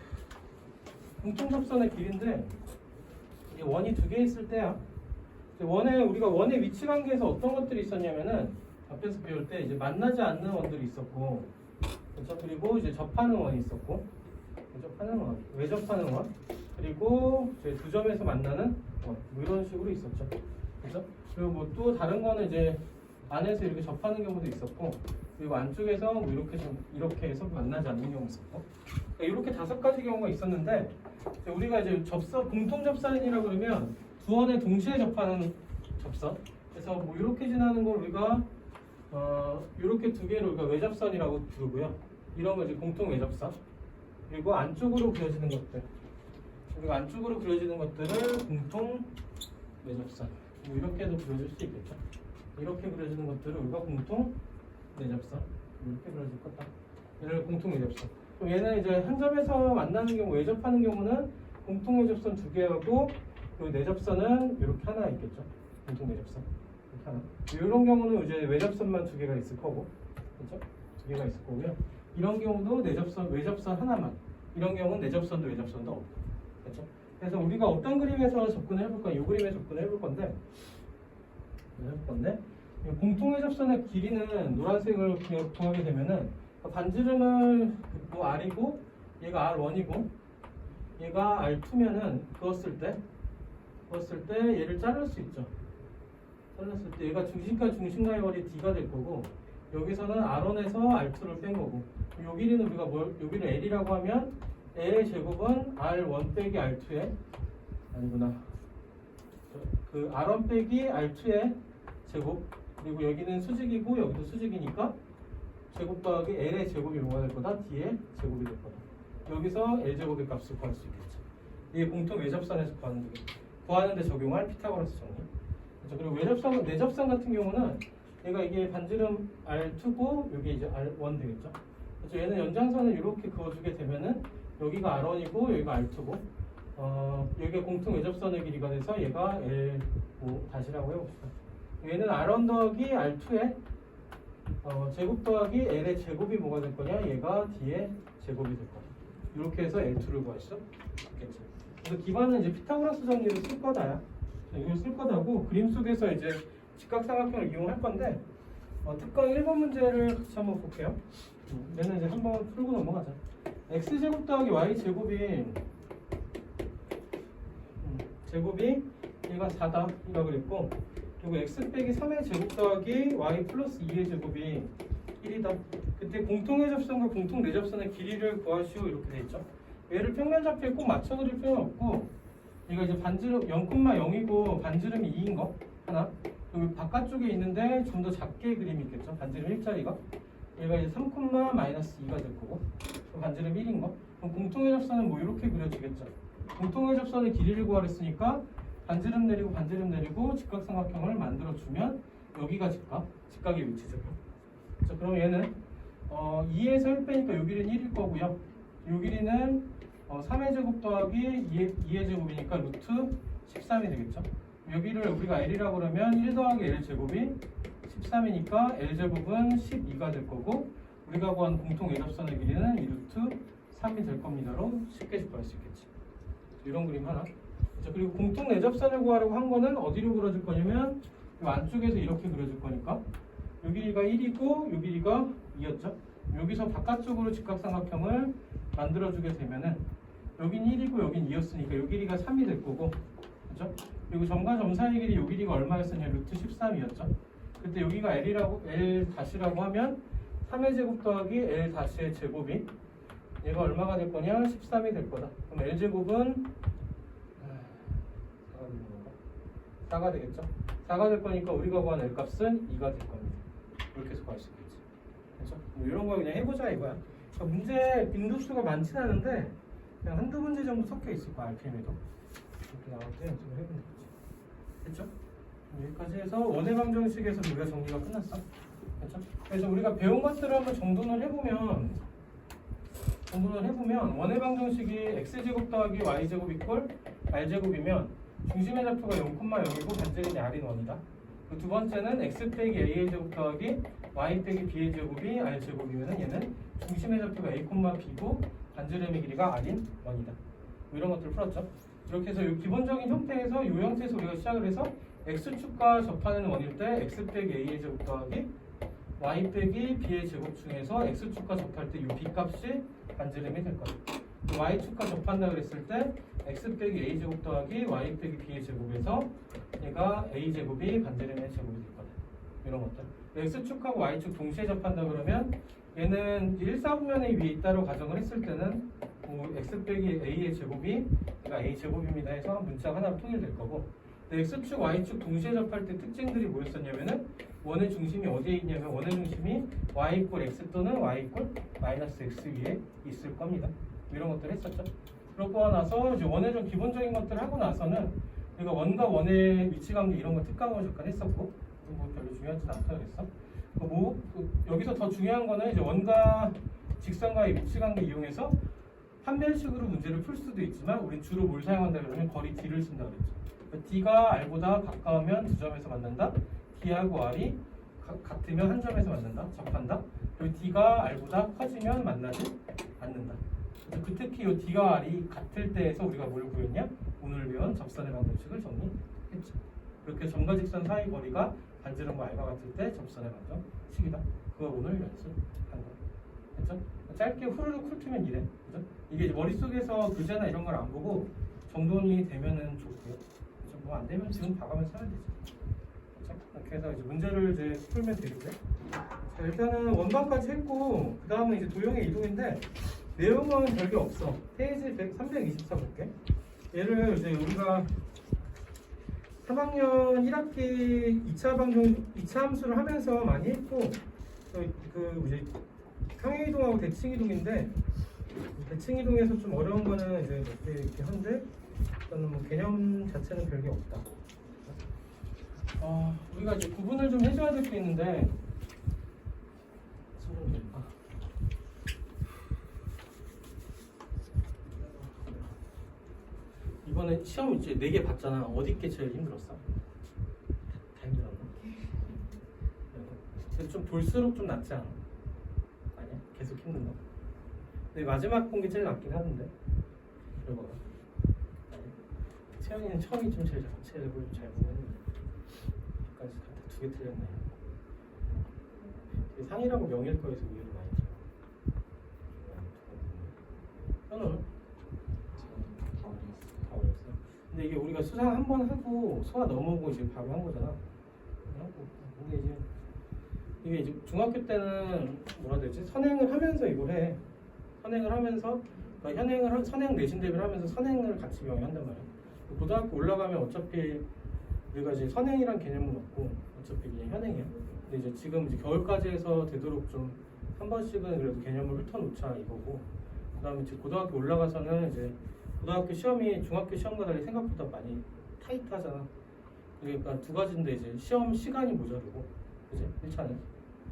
공통접선의 길인데 이게 원이 두 개 있을 때야. 우리가 원의 위치 관계에서 어떤 것들이 있었냐면은 앞에서 배울 때 이제 만나지 않는 원들이 있었고, 그렇죠? 그리고 이제 접하는 원이 있었고, 외접하는 원, 그리고 이제 두 점에서 만나는 원, 뭐 이런 식으로 있었죠. 그렇죠? 그리고 뭐 또 다른 거는 이제 안에서 이렇게 접하는 경우도 있었고, 그리고 안쪽에서 뭐 이렇게 해서 만나지 않는 경우도 있었고, 그러니까 이렇게 5가지 경우가 있었는데 우리가 이제 공통 접선이라고 그러면 두 원에 동시에 접하는 접선. 그래서 뭐 이렇게 지나는 걸 우리가 이렇게 두 개를 우리가 외접선이라고 부르고요. 이런 거 이제 공통 외접선. 그리고 안쪽으로 그려지는 것들. 우리가 안쪽으로 그려지는 것들을 공통 외접선. 뭐 이렇게도 그려질 수 있겠죠. 이렇게 그려지는 것들을 우리가 공통 외접선. 이렇게 그려질 거다. 얘를 공통 외접선. 그럼 얘는 이제 한 점에서 만나는 경우, 외접하는 경우는 공통 외접선 2개하고 그 내접선은 이렇게 하나 있겠죠. 공통 내접선. 이렇게 하나. 이런 경우는 이제 외접선만 2개가 있을 거고, 그렇죠? 2개가 있을 거고요. 이런 경우도 내접선, 외접선 하나만. 이런 경우는 내접선도 외접선도 없고, 그렇죠? 그래서 우리가 어떤 그림에서 접근을 해볼 거야? 이 그림에 접근을 해볼 건데, 공통 외접선의 길이는 노란색을 구하게 되면은 반지름을 뭐 R이고, 얘가 R1이고, 얘가 R2면은 그었을 때 얘를 자를 수 있죠. 잘랐을 때 얘가 중심과의 거리 D가 될 거고, 여기서는 R1에서 R2를 뺀 거고, 요 길이는 우리가 여기를 L이라고 하면 L의 제곱은 R1 빼기 R2의 아니구나. 그 R1 빼기 R2의 제곱, 그리고 여기는 수직이고 여기도 수직이니까 제곱 더하기 L의 제곱이 뭐가 될 거다? D의 제곱이 될 거다. 여기서 L제곱의 값을 구할 수 있겠죠. 이게 공통 외접선에서 구하는데 적용할 피타고라스 정리. 그렇죠. 그리고 외접선, 내접선 같은 경우는 얘가 이게 반지름 R2고 여기 이제 R1 되겠죠. 그렇죠. 얘는 연장선을 이렇게 그어주게 되면은 여기가 R1이고 여기가 R2고 여기가 공통 외접선의 길이가 돼서 얘가 L5 다시라고 해봅시다. 얘는 R1 더하기 R2의 제곱 더하기 L의 제곱이 뭐가 될 거냐? 얘가 D의 제곱이 될 거야. 이렇게 해서 L2를 구할 수 있겠죠. 그래서 기반은 이제 피타고라스 정리를 쓸 거다야. 이걸 쓸 거다고 그림 속에서 이제 직각삼각형을 이용할 건데 특강 1번 문제를 같이 한번 볼게요. 얘는 이제 한번 풀고 넘어가자. x제곱 더하기 y제곱이 제곱이 얘가 4다 이라고 그랬고, 그리고 x 빼기 3의 제곱 더하기 y 플러스 2의 제곱이 1이다. 그때 공통의 접선과 공통 내접선의 길이를 구하시오 이렇게 돼 있죠. 얘를 평면좌표에 꼭 맞춰 그릴 필요는 없고, 얘가 이제 반지름 0,0이고 반지름이 2인 거 하나, 그리고 바깥쪽에 있는데 좀 더 작게 그림이 있겠죠. 반지름 1짜리가 얘가 이제 3,-2가 될 거고, 반지름 1인 거. 그럼 공통의 접선은 뭐 이렇게 그려지겠죠. 공통의 접선의 길이를 구하랬으니까 반지름 내리고 직각삼각형을 만들어주면 여기가 직각의 위치죠. 자, 그럼 얘는 2에서 1 빼니까 요 길이는 1일 거고요. 요 길이는 3의 제곱 더하기 2의 제곱이니까 루트 13이 되겠죠. 여기를 우리가 L이라고 그러면 1 더하기 L 제곱이 13이니까 L 제곱은 12가 될 거고, 우리가 구한 공통 외접선의 길이는 2루트 3이 될 겁니다로 쉽게 구할 수 있겠지. 이런 그림 하나. 자, 그리고 공통 내접선을 구하려고 한 거는 어디로 그려줄 거냐면 이 안쪽에서 이렇게 그려줄 거니까 요 길이가 1이고 요 길이가 2였죠. 여기서 바깥쪽으로 직각삼각형을 만들어주게 되면은 여긴 1이고 여긴 2였으니까 요 길이가 3이 될 거고, 그죠? 그리고 점과 점 사이 길이 요 길이가 얼마였었냐? 루트 13이었죠. 그때 여기가 L 다시라고 하면 3의 제곱 더하기 L 다시의 제곱이 얘가 얼마가 될 거냐? 13이 될 거다. 그럼 L 제곱은 4가 되겠죠? 4가 될 거니까 우리가 구한 L 값은 2가 될 겁니다. 이렇게 해서 구할 수 있겠지. 그렇죠? 뭐 이런 거 그냥 해보자 이거야. 그러니까 문제 빈도수가 많진 않은데 그냥 한두 문제 정도 섞여 있을 거야. RPM에도 이렇게 나올 때 연습을 해보는 거지. 됐죠? 여기까지 해서 원의 방정식에서 우리가 정리가 끝났어. 그렇죠? 그래서 우리가 배운 것들을 한번 정돈을 해보면 원의 방정식이 x제곱 더하기 y제곱 이퀄 r제곱이면 중심의 좌표가 0,0이고 반지름이 r인 1이다. 그 두 번째는 x 빼기 a의 제곱 더하기 y 빼기 b의 제곱이 r제곱이면 얘는 중심의 좌표가 a, b고 반지름의 길이가 r인 1이다. 이런 것들을 풀었죠. 이렇게 해서 이 기본적인 형태에서 이 형태에서 우리가 시작을 해서 x축과 접하는 원일 때 x 빼기 a의 제곱 더하기 y 빼기 b의 제곱 중에서 x축과 접할 때 이 b값이 반지름이 될 거다. y축과 접한다 그랬을 때 x 빼기 a 제곱 더하기 y 빼기 b의 제곱에서 얘가 a 제곱이 반지름의 제곱이 될 거다. 이런 것들. x축하고 y축 동시에 접한다 그러면 얘는 1사분면의 위에 있다로 가정을 했을 때는 x 빼기 a의 제곱이 얘가 a 제곱입니다 해서 문자가 하나로 통일될 거고, x축, y축 동시에 접할 때 특징들이 뭐였었냐면은 원의 중심이 어디에 있냐면 원의 중심이 y 이퀄 x 또는 y 이퀄 마이너스 x 위에 있을 겁니다. 이런 것들 했었죠. 그러고 나서 이제 원의 좀 기본적인 것들 하고 나서는 우리가 원과 원의 위치 관계 이런 거 특강을 잠깐 했었고, 뭐 별로 중요하지 않다 그랬어. 여기서 더 중요한 거는 이제 원과 직선과의 위치 관계 이용해서 판별식으로 문제를 풀 수도 있지만 우리 주로 뭘 사용한다 그러면 거리 D를 쓴다 그랬죠. D가 R보다 가까우면 두 점에서 만난다. D하고 R이 같으면 한 점에서 만난다. 접한다. 그리고 D가 R보다 커지면 만나지 않는다. 그 특히 이 D와 R이 같을 때에서 우리가 뭘 구했냐? 오늘 배운 접선의 방정식을 정리했죠. 이렇게 점과 직선 사이 거리가 반지름과 R과 같을 때 접선의 방정식이다. 그걸 오늘 연습한 거야. 됐죠? 짧게 후루룩 훑으면 이래. 그죠? 이게 머릿속에서 교재나 이런 걸 안 보고 정돈이 되면은 좋고요. 뭐 안 되면 지금 봐가면서 하면 되죠. 그렇죠? 이렇게 해서 이제 문제를 이제 풀면 되겠고요. 자, 일단은 원방까지 했고, 그 다음은 이제 도형의 이동인데 내용은 별게 없어. 페이지 324 볼게. 얘를 이제 우리가 3학년 1학기 2차 방정 2차 함수를 하면서 많이 했고 그 이제 평행이동하고 대칭이동인데 대칭이동에서 좀 어려운 거는 이제 몇 개 이렇게 한데 일단은 뭐 개념 자체는 별게 없다. 우리가 이제 구분을 좀 해줘야 될 게 있는데 이번에 시험 이제 4개 봤잖아. 어디 게 제일 힘들었어? 다 힘들었나? 근데 좀 볼수록 좀 낫지 않아? 아니야? 계속 힘든가? 근데 마지막 본 게 제일 낫긴 하던데. 결과가. 채연이는 처음이 좀 제일 잘 보면 여기까지 다 2개 틀렸네. 상이라고 명일 거에서 의외로 많이 틀려. 현우는? 다 어렸어. 근데 이게 우리가 수상 한 번 하고 수화 넘어오고 이제 바로 한 거잖아. 근데 이게 이제 중학교 때는 뭐라 해야 되지? 선행을 하면서 이걸 해. 선행을 하면서 그러니까 선행 내신 대비를 하면서 선행을 같이 병행한단 말이야. 고등학교 올라가면 어차피 우리가 이제 선행이란 개념은 없고 어차피 그냥 현행이야. 근데 이제 지금 이제 겨울까지 해서 되도록 좀 한 번씩은 그래도 개념을 훑어놓자 이거고. 그다음에 이제 고등학교 올라가서는 이제 고등학교 시험이 중학교 시험과 달리 생각보다 많이 타이트하잖아. 그러니까 두 가지인데 이제 시험 시간이 모자르고, 그지? 1차는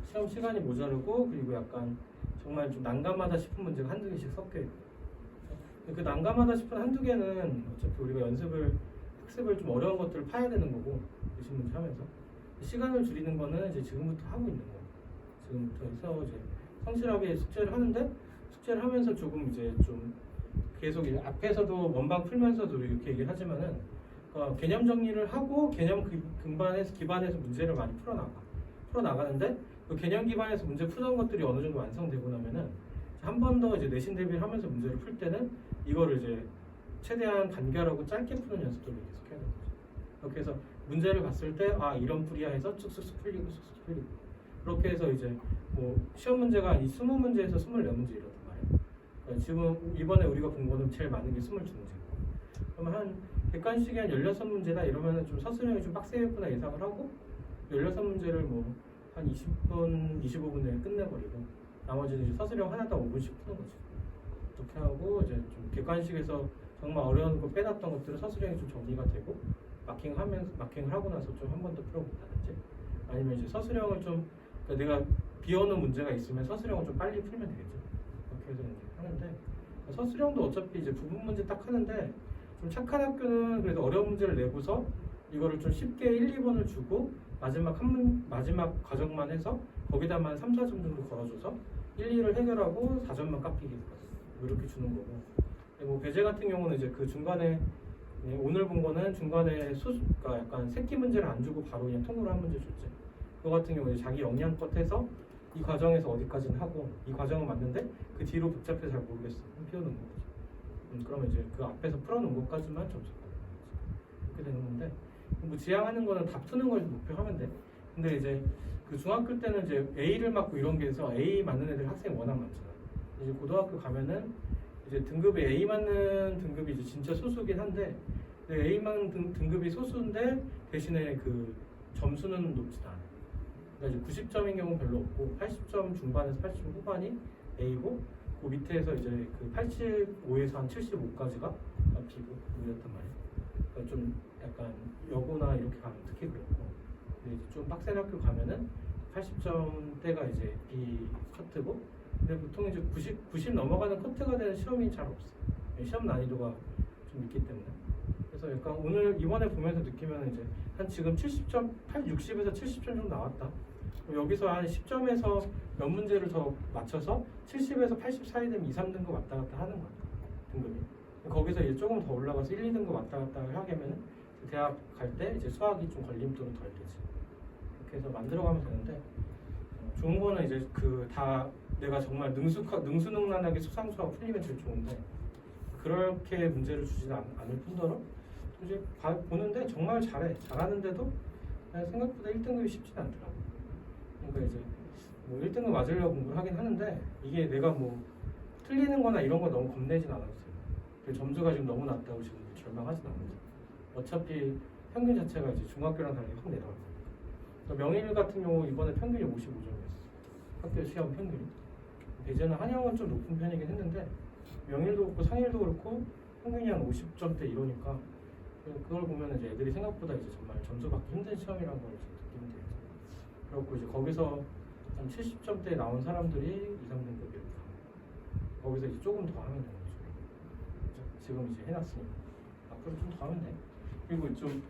시험 시간이 모자르고 그리고 약간 정말 좀 난감하다 싶은 문제가 한두 개씩 섞여 있고. 그 난감하다 싶은 한두 개는 어차피 우리가 학습을 좀 어려운 것들을 파야 되는 거고, 내신 문제 하면서 시간을 줄이는 거는 이제 지금부터 하고 있는 거야. 지금부터 해서 이제 성실하게 숙제를 하는데 숙제를 하면서 조금 이제 좀 계속 이제 앞에서도 원방 풀면서도 이렇게 얘기를 하지만은 개념 정리를 하고 개념 기반에서 문제를 많이 풀어나가는데 그 개념 기반에서 문제 풀던 것들이 어느 정도 완성되고 나면은 한 번 더 이제 내신 대비를 하면서 문제를 풀 때는 이거를 이제 최대한 간결하고 짧게 푸는 연습들을 계속 해야 되는 거죠. 그렇게 해서 문제를 봤을 때 이런 풀이야 해서 쑥쑥 풀리고 그렇게 해서 이제 뭐 시험 문제가 이 20문제에서 24문제 이렇단 말이에요. 그러니까 지금 이번에 우리가 본 거는 제일 많은 게 22문제고, 그러면 한 객관식이 한 16문제다 이러면은 좀 서술형이 좀 빡세겠구나 예상을 하고 16문제를 뭐 한 20분, 25분 내에 끝내버리고 나머지는 이제 서술형 하나당 5분씩 푸는 거지. 그렇게 하고 이제 좀 객관식에서 정말 어려운 거 빼놨던 것들은 서술형이 좀 정리가 되고 마킹을 하고 나서 좀 한 번 더 풀어본다든지, 아니면 이제 서술형을 좀 그러니까 내가 비워놓은 문제가 있으면 서술형을 좀 빨리 풀면 되겠죠. 그렇게 해서 이제 하는데 서술형도 어차피 이제 부분 문제 딱 하는데 좀 착한 학교는 그래도 어려운 문제를 내고서 이거를 좀 쉽게 1, 2번을 주고 마지막 과정만 해서 거기다만 3, 4점 정도 걸어줘서 1, 2를 해결하고 4점만 깎이게 이렇게 주는 거고. 뭐 배제 같은 경우는 이제 그 중간에 오늘 본 거는 중간에 그러니까 약간 새끼 문제를 안 주고 바로 그냥 통으로 한 문제 줬지. 그거 같은 경우는 자기 역량껏 해서 이 과정에서 어디까지는 하고 이 과정은 맞는데 그 뒤로 복잡해서 잘 모르겠어. 피워놓는 거지. 그러면 이제 그 앞에서 풀어놓은 것까지만 점수 받는 거지. 그렇게 되는 건데 뭐 지향하는 거는 다 푸는 걸 목표하면 돼. 근데 이제 그 중학교 때는 이제 A를 맞고 이런 게 해서 A 맞는 애들 학생이 워낙 많잖아. 이제 고등학교 가면은 이제 등급이 A 맞는 등급이 이제 진짜 소수긴 한데 A만 등급이 소수인데 대신에 그 점수는 높지도 않아. 그러니까 이제 90점인 경우는 별로 없고 80점 중반에서 80점 후반이 A고 그 밑에서 이제 그 85에서 한 75까지가 B고 이랬단 말이야. 그러니까 좀 약간 여고나 이렇게 가면 특히 그렇고, 근데 이제 좀 빡센 학교 가면은 80점대가 이제 B 커트고, 근데 보통 이제 90 넘어가는 커트가 되는 시험이 잘 없어. 시험 난이도가 좀 있기 때문에. 그래서 약간 이번에 보면서 느끼면 이제 한 지금 70점, 60에서 70점 정도 나왔다. 여기서 한 10점에서 몇 문제를 더 맞춰서 70에서 80 사이 되면 2, 3등급 왔다 갔다 하는 거야, 등급이. 거기서 이제 조금 더 올라가서 1, 2등급 왔다 갔다 하게 하면은 대학 갈 때 이제 수학이 좀 걸림돌은 덜 되지. 그렇게 해서 만들어가면 되는데, 좋은 거는 이제 그 다 내가 정말 능수능란하게 수상수학 풀리면 제일 좋은데 그렇게 문제를 주지는 않을 뿐더러 이제 보는데 정말 잘하는데도 생각보다 1등급이 쉽진 않더라고. 그러니까 이제 뭐 1등급 맞으려고 공부를 하긴 하는데 이게 내가 뭐 틀리는 거나 이런 거 너무 겁내진 않았어요. 점수가 지금 너무 낮다고 지금 절망하지도 않는다. 어차피 평균 자체가 이제 중학교랑 다르게 확 내려갈 거니까. 명일 같은 경우 이번에 평균이 55점이었어. 학교 시험 평균이. 예전에 한영은 좀 높은 편이긴 했는데 명일도 그렇고 상일도 그렇고 평균이 한 50점대 이러니까 그걸 보면 이제 애들이 생각보다 이제 정말 점수 받기 힘든 시험이라는 걸 느끼면 되죠. 그렇고 이제 거기서 한 70점대 나온 사람들이 2, 3등급이었다. 거기서 이제 조금 더 하면 되는 거죠. 그렇죠? 지금 이제 해놨으니까 앞으로 좀 더 하면 돼. 그리고 좀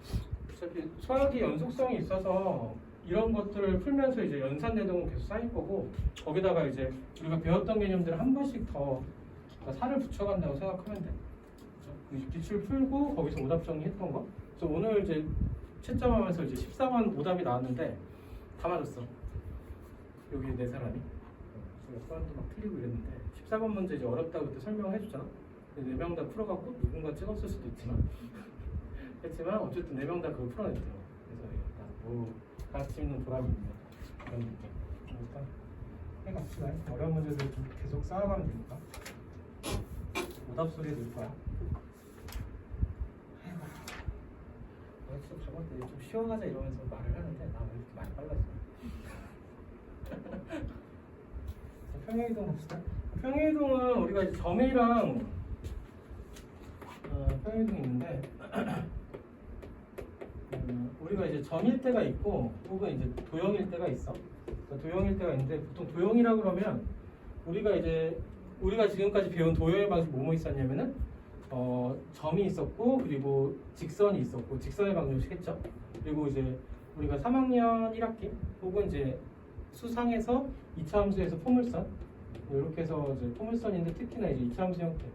어차피 수학이 연속성이 있어서 이런 것들을 풀면서 이제 연산 내동은 계속 쌓일 거고 거기다가 이제 우리가 배웠던 개념들을 한 번씩 더 살을 붙여간다고 생각하면 돼. 그렇죠? 기출 풀고 거기서 오답 정리했던 거. 그래서 오늘 이제 채점하면서 이제 14번 오답이 나왔는데 다 맞았어. 여기 네 사람이. 제가 사람도 막 틀리고 이랬는데 14번 문제 이제 어렵다고 그때 설명을 해줬잖아. 4명 다 풀어갖고 누군가 찍었을 수도 있지만 했지만 어쨌든 4명 다 그걸 풀어냈더라고. 그래서 일단 같이 있는 보람이 있는 그런 느낌. 일단 해갑시다. 어려운 문제들 좀 계속 쌓아가면 되니까. 오답 소리 늘 거야. 진짜 저번 때좀 쉬어가자 이러면서 말을 하는데 나 왜 이렇게 말이 빨라져? 평행이동 봅시다. 평행이동은 우리가 이제 점이랑 평행이동이 있는데 우리가 이제 점일 때가 있고 혹은 이제 도형일 때가 있어. 그러니까 도형일 때가 있는데 보통 도형이라 그러면 우리가 지금까지 배운 도형의 방식 뭐뭐 있었냐면은 점이 있었고 그리고 직선이 있었고 직선의 방정식했죠. 그리고 이제 우리가 3학년 1학기 혹은 이제 수상에서 2차 함수에서 포물선 이렇게 해서 이제 포물선인데 특히나 이제 2차 함수 형태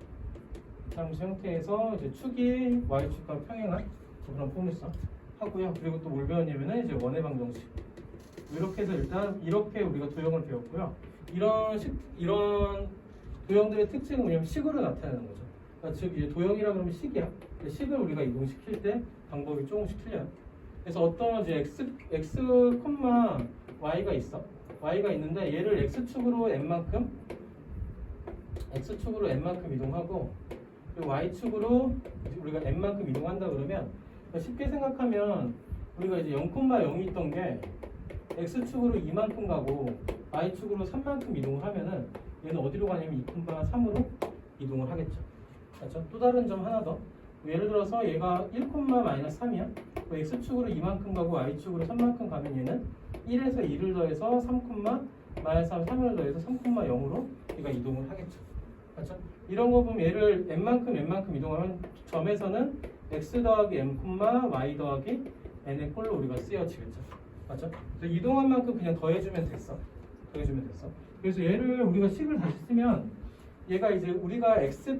2차 함수 형태에서 이제 축이 y축과 평행한 그런 포물선 하고요. 그리고 또 뭘 배웠냐면은 이제 원의 방정식 이렇게 해서 일단 이렇게 우리가 도형을 배웠고요. 이런 도형들의 특징은 뭐냐면 식으로 나타내는 거죠. 그러니까 즉 이제 도형이라 그러면 식이야. 식을 우리가 이동시킬 때 방법이 조금씩 틀려요. 그래서 어떤 이제 x, y가 있어. y가 있는데 얘를 x축으로 n만큼 이동하고 그리고 y축으로 우리가 n만큼 이동한다 그러면 쉽게 생각하면 우리가 이제 0,0이 있던 게 x축으로 2만큼 가고 y축으로 3만큼 이동을 하면은 얘는 어디로 가냐면 2,3으로 이동을 하겠죠. 그렇죠? 또 다른 점 하나 더. 예를 들어서 얘가 1,-3이야. x축으로 2만큼 가고 y축으로 3만큼 가면 얘는 1에서 2를 더해서 3,-3을 더해서 3,0으로 얘가 이동을 하겠죠. 그렇죠? 이런 거 보면 얘를 n만큼 이동하면 점에서는 x 더하기 m, y 더하기 n의 꼴로 우리가 쓰여지겠죠. 맞죠? 그래서 이동한 만큼 그냥 더해주면 됐어. 그래서 얘를 우리가 식을 다시 쓰면 얘가 이제 우리가 x,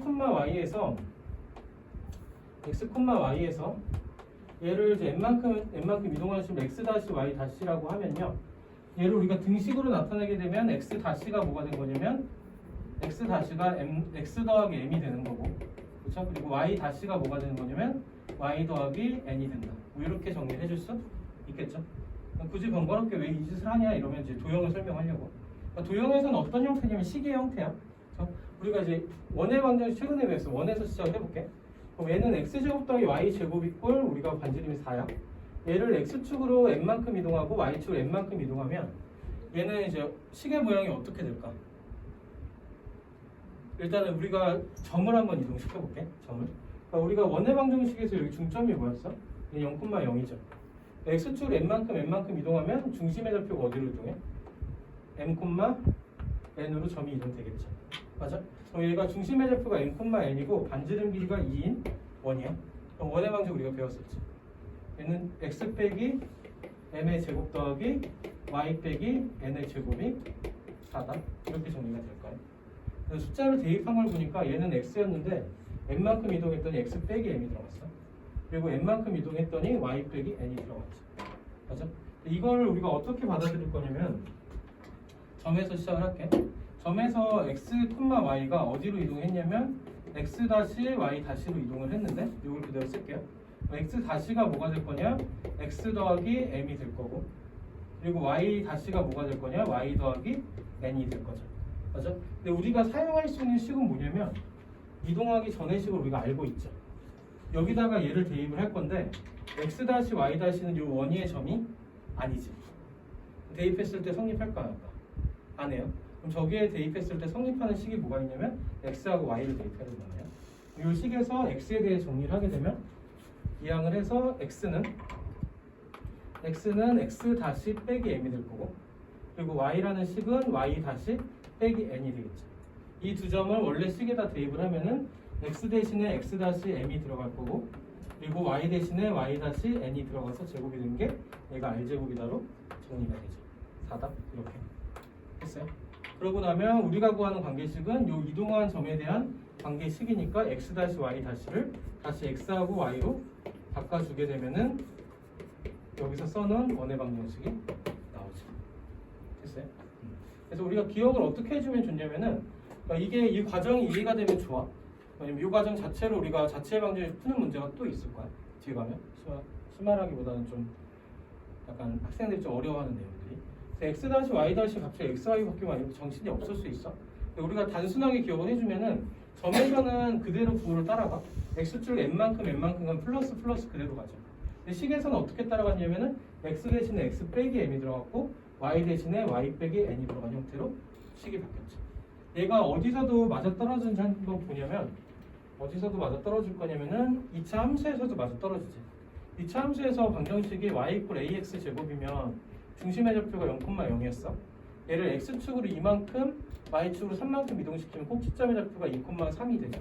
y에서 얘를 이제 n만큼 이동하시면 x 다시 y 다시라고 하면요. 얘를 우리가 등식으로 나타내게 되면 x 다시가 뭐가 된 거냐면 x 다시가 x 더하기 m이 되는 거고, 그렇죠? 그리고 y 다시가 뭐가 되는 거냐면 y 더하기 n이 된다. 뭐 이렇게 정리를 해줄 수 있겠죠? 굳이 번거롭게 왜 이 짓을 하냐 이러면 이제 도형을 설명하려고. 그러니까 도형에서는 어떤 형태냐면 식의 형태야. 그렇죠? 우리가 이제 원의 방정식 최근에 배웠어. 원에서 시작을 해볼게. 그럼 얘는 x제곱 더하기 y제곱 이꼴 우리가 반지름이 4야. 얘를 x축으로 n만큼 이동하고 y축으로 n만큼 이동하면 얘는 이제 식의 모양이 어떻게 될까? 일단은 우리가 점을 한번 이동시켜볼게. 점을. 그러니까 우리가 원의 방정식에서 여기 중점이 뭐였어? 0,0이죠. x축으로 n만큼 이동하면 중심의 좌표가 어디로 이동해? m,n으로 점이 이동되겠죠. 맞아? 그럼 얘가 중심의 좌표가 m,n이고 반지름 길이가 2인 원이야. 그럼 원의 방정 우리가 배웠었지. 얘는 x 빼기 m의 제곱 더하기 y 빼기 n의 제곱이 4다. 이렇게 정리가 될까요? 그래서 숫자를 대입한 걸 보니까 얘는 x였는데 n만큼 이동했더니 x 빼기 m이 들어갔어. 그리고 n만큼 이동했더니 y 빼기 n이 들어갔죠. 맞아? 이걸 우리가 어떻게 받아들일 거냐면 점에서 시작을 할게. 점에서 x, y가 어디로 이동했냐면 x 다시 y 다시로 이동을 했는데 이걸 그대로 쓸게요. x 다시가 뭐가 될 거냐? x 더하기 m이 될 거고, 그리고 y 다시가 뭐가 될 거냐? y 더하기 n이 될 거죠. 맞아? 근데 우리가 사용할 수 있는 식은 뭐냐면 이동하기 전의 식을 우리가 알고 있죠. 여기다가 얘를 대입을 할 건데 x-y-는 요 원위의 점이 아니지. 대입했을 때 성립할까 안 할까? 안 해요. 그럼 저기에 대입했을 때 성립하는 식이 뭐가 있냐면 x하고 y를 대입해야 되잖아요. 이 식에서 x에 대해 정리를 하게 되면 이항을 해서 x는 x 다시 빼기 m이 될 거고, 그리고 y라는 식은 y 다시 빼기 n이 되겠죠. 이 두 점을 원래 식에다 대입을 하면은 x 대신에 x 다시 m이 들어갈 거고, 그리고 y 대신에 y 다시 n이 들어가서 제곱이 된 게 얘가 r제곱이다로 정리가 되죠. 4답 이렇게 했어요. 그러고 나면 우리가 구하는 관계식은 요 이동한 점에 대한 관계식이니까 x 다시 y 다시를 다시 x하고 y로 바꿔주게 되면은 여기서 써놓은 원의 방정식이 나오죠. 됐어요? 그래서 우리가 기억을 어떻게 해주면 좋냐면은, 그러니까 이게 이 과정이 이해가 되면 좋아. 왜냐면 이 과정 자체로 우리가 자체 방정식 푸는 문제가 또 있을 거야. 뒤에 가면 심하라기보다는 좀 약간 학생들이 좀 어려워하는 내용들이. 그래서 x 다시 y 다시 갑자기 x y 바뀌면 이렇게 정신이 없을 수 있어. 근데 우리가 단순하게 기억을 해주면은 점에서는 그대로 부호를 따라가. x축 n만큼 n만큼은 플러스 그대로 가죠. 근데 식에서는 어떻게 따라갔냐면은 x 대신에 x 빼기 m이 들어갔고 y 대신에 y 빼기 n이 들어간 형태로 식이 바뀌었죠. 얘가 어디서도 맞아떨어지는지 한번 보냐면, 어디서도 맞아떨어질 거냐면은 2차 함수에서도 맞아떨어지지. 2차 함수에서 방정식이 y = ax 제곱이면 중심의 좌표가 0,0이었어. 얘를 x축으로 2만큼 y축으로 3만큼 이동시키면 꼭지점의 좌표가 2,3이 되죠.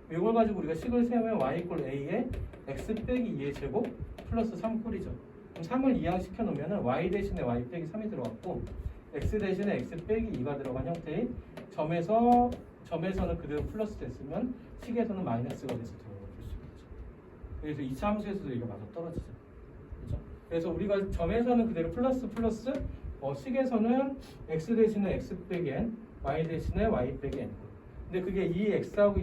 이걸 가지고 우리가 식을 세우면 y = a에 x 빼기 2의 제곱 플러스 3꼴이죠. 그럼 3을 이항시켜 놓으면 y 대신에 y 빼기 3이 들어갔고 x 대신에 x 빼기 2가 들어간 형태의 점에서는 그대로 플러스 됐으면 식에서는 마이너스가 돼서 들어갈 수 있겠죠. 그래서 2차 함수에서도 이게 맞아 떨어지죠. 그렇죠? 그래서 우리가 점에서는 그대로 플러스 식에서는 x 대신에 x 빼기 n, y 대신에 y 빼기 n. 근데 그게 이 x하고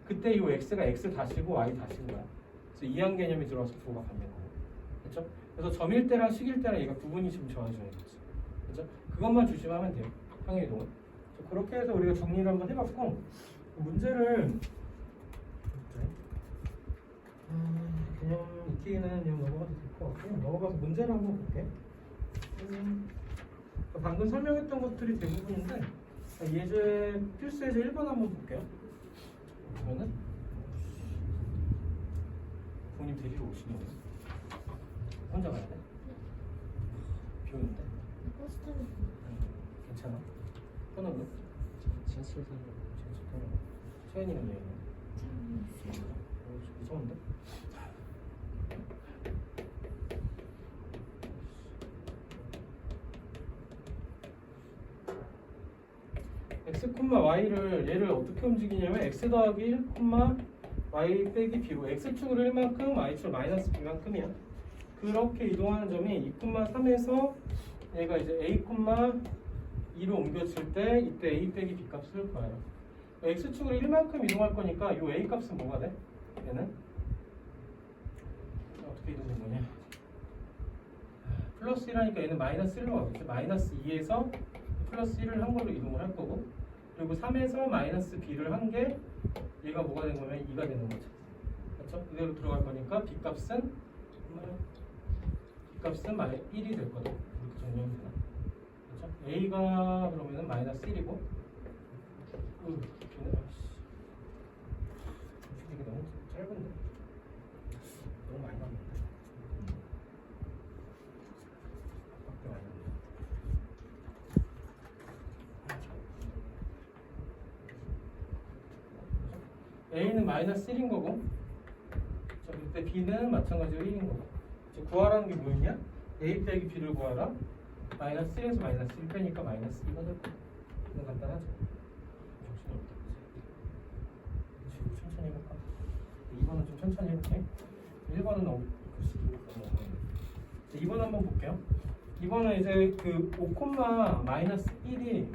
그때 이 x가 x 다시고 y 다시인 거야. 그래서 이항 개념이 들어와서 부호가 바뀌는 거고. 그렇죠? 그래서 점일 때랑 식일 때랑 얘가 구분이 좀 좋아져야 되죠. 그렇죠? 그것만 조심하면 돼요. 평행이동은. 그렇게 해서 우리가 정리를 한번 해봤고, 문제를 그냥 익히기는 그냥 넘어가도 될 것 같고, 넘어가서 문제를 한번 볼게. 방금 설명했던 것들이 대부분인데 예제 필수 예제 1번 한번 볼게요. 그러면은 부모님 데리러 오시면 혼자 가야 돼? 비 오는데? 버스 타면 괜찮아? 현우는? 지하철 타고 서현이는 얘는? 참 있어요. 무서운데? x, y를 얘를 어떻게 움직이냐면 x 더하기 1, y 빼기 b로 x축으로 1만큼 y축으로 마이너스 b만큼이야. 그렇게 이동하는 점이 2,3에서 얘가 이제 a, 2로 옮겨질 때 이때 a 빼기 b 값을 구해요. x축으로 1만큼 이동할 거니까 이 a 값은 뭐가 돼? 얘는 어떻게 이동된 거냐? 플러스 1하니까 얘는 마이너스 1로 가겠죠. 마이너스 2에서 플러스 1을 한 걸로 이동을 할 거고, 그리고 3에서 마이너스 b를 한 게 얘가 뭐가 된 거면 2가 되는 거죠. 그렇죠? 그대로 들어갈 거니까 b 값은 1이 될 거다. 이렇게 정리하면 되나? 그렇죠? a가 그러면은 마이너스 1이고, 이게 너무 짧은데? 너무 많이 남았는데? 밖에 많이 남았네. a는 마이너스 1인 거고, 그때 b는 마찬가지로 1인 거고. 구하라는 게 뭐였냐? a 빼기 b를 구하라. 마이너스 1에서 마이너스 1 빼니까 마이너스 2가 될 거야. 이건 간단하죠? 정신이 없다. 그치? 천천히 해볼까? 2번은 좀 천천히 해볼게. 1번은 너무 글씨 너무 어려운데. 2번 한번 볼게요. 2번은 이제 그 5,-1이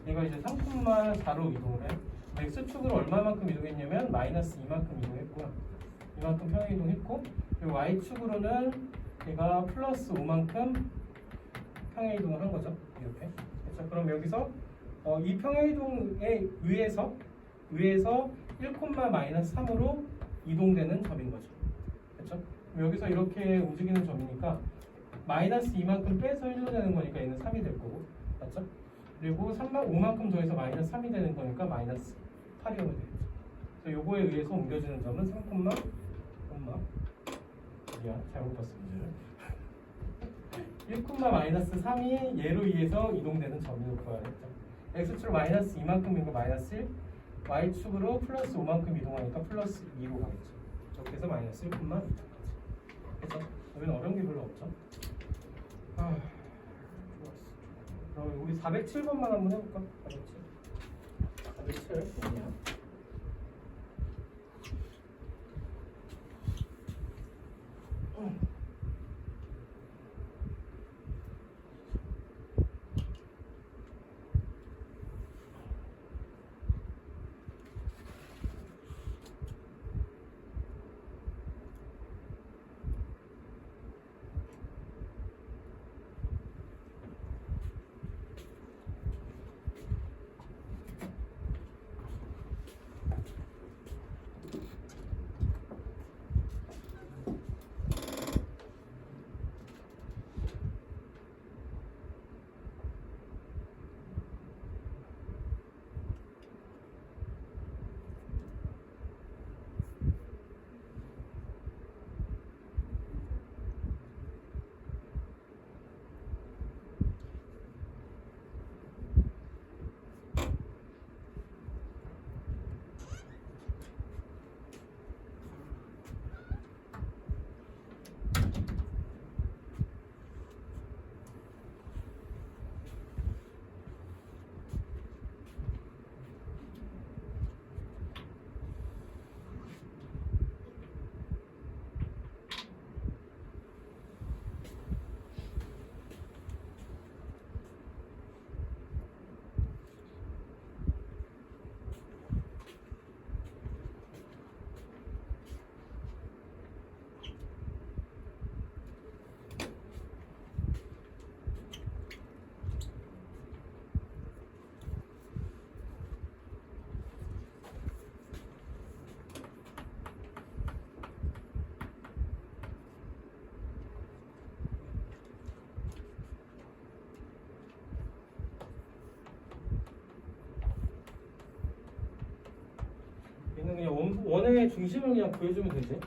얘가 이제 3,4로 이동을 해. x축으로 얼마만큼 이동했냐면 마이너스 2만큼 이동했고요. 이만큼 평행 이동했고, 그리고 y축으로는 얘가 플러스 5만큼 평행 이동을 한 거죠. 이렇게. 그래서 그럼 여기서 이 평행 이동에 의해서 1, -3으로 이동되는 점인 거죠. 그렇죠? 여기서 이렇게 움직이는 점이니까 마이너스 2만큼 빼서 1로 되는 거니까 얘는 3이 될 거고, 맞죠? 그리고 5만큼 더해서 마이너스 3이 되는 거니까 마이너스 8이 오면 되겠죠. 그래서 요거에 의해서 옮겨지는 점은 3, 미안, 잘못 봤어 문제를. 1, 마이너스 3이 얘로 의해서 이동되는 점을 구해야겠죠. x축 마이너스 2만큼인 거 마이너스 1, y축으로 플러스 5만큼 이동하니까 플러스 2로 가겠죠. 이렇게 해서 마이너스 1,2까지. 그래서 여기는 어려운 게 별로 없죠. 좋았어. 그럼 우리 407번만 한번 해볼까? 407 뭐냐? 얘는 그냥 원의 중심을 그냥 구해주면 되지.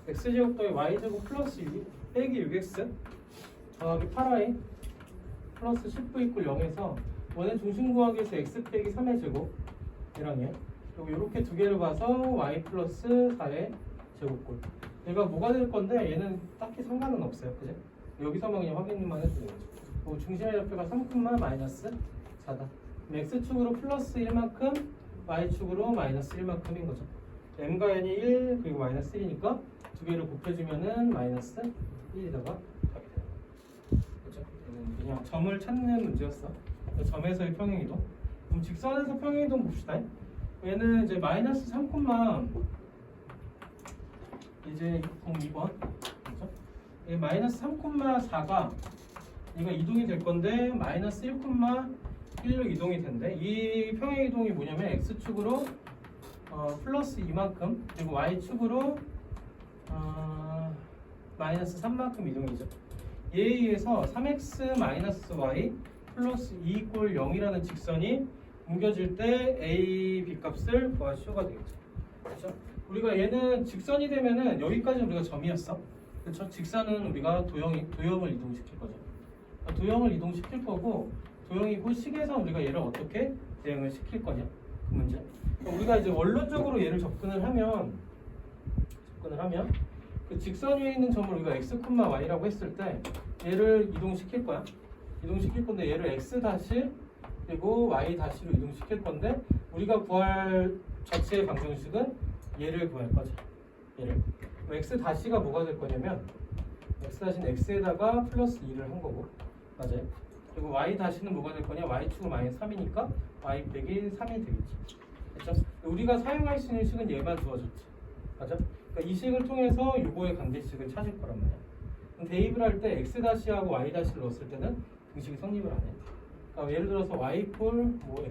x제곱 더하기 y제곱 플러스 2 빼기 6x 더하기 8y 플러스 10v 이퀄 0에서 원의 중심 구하기 위해서 x 빼기 3의 제곱 얘랑 얘 그리고 이렇게 두 개를 봐서 y 플러스 4의 제곱꼴. 얘가 뭐가 될 건데 얘는 딱히 상관은 없어요. 그죠? 여기서만 그냥 확인만 해도 되죠. 뭐 중심의 좌표가 3, 마이너스 4다. x축으로 플러스 1만큼 y축으로 마이너스 1만큼인 거죠. m과 n이 1 그리고 마이너스 1이니까 두 개를 곱해주면은 마이너스 1에다가 가게 돼요. 그렇죠? 얘는 그냥 점을 찾는 문제였어. 점에서의 평행이동. 그럼 직선에서 평행이동 봅시다. 얘는 이제 마이너스 3, 이제 2번. 그렇죠? 이 마이너스 3, 4가 얘가 이동이 될 건데 마이너스 1,1로 이동이 된대. 이 평행 이동이 뭐냐면 x축으로 플러스 2만큼 그리고 y축으로 마이너스 3만큼 이동이죠. 얘에 의해서 3x 마이너스 y 플러스 2 이퀄 0이라는 직선이 옮겨질 때 a, b 값을 구하시오가 되겠죠. 그렇죠? 우리가 얘는 직선이 되면은 여기까지 우리가 점이었어. 그렇죠? 직선은 우리가 도형을 이동시킬 거죠. 도형을 이동시킬 거고 도형이고 식에서 우리가 얘를 어떻게 대응을 시킬 거냐 그 문제. 우리가 이제 원론적으로 얘를 접근을 하면 그 직선 위에 있는 점을 우리가 x, y라고 했을 때 얘를 이동시킬 거야. 이동시킬 건데 얘를 x 다시 그리고 y 다시로 이동시킬 건데 우리가 구할 자체의 방정식은 얘를 구할 거죠. 얘를. x 다시가 뭐가 될 거냐면 x 다시는 x에다가 플러스 2를 한 거고 맞아요. 그리고 y 다시는 뭐가 될 거냐? y축은 마이너스 3이니까 y 빼기 3이 되겠지. 그렇죠? 우리가 사용할 수 있는 식은 얘만 주어졌지. 맞아? 그러니까 이 식을 통해서 요거의 관계식을 찾을 거란 말이야. 그럼 대입을 할 때 x 다시하고 y 다시를 넣었을 때는 등식이 성립을 안 해. 그러니까 예를 들어서 y 꼴 뭐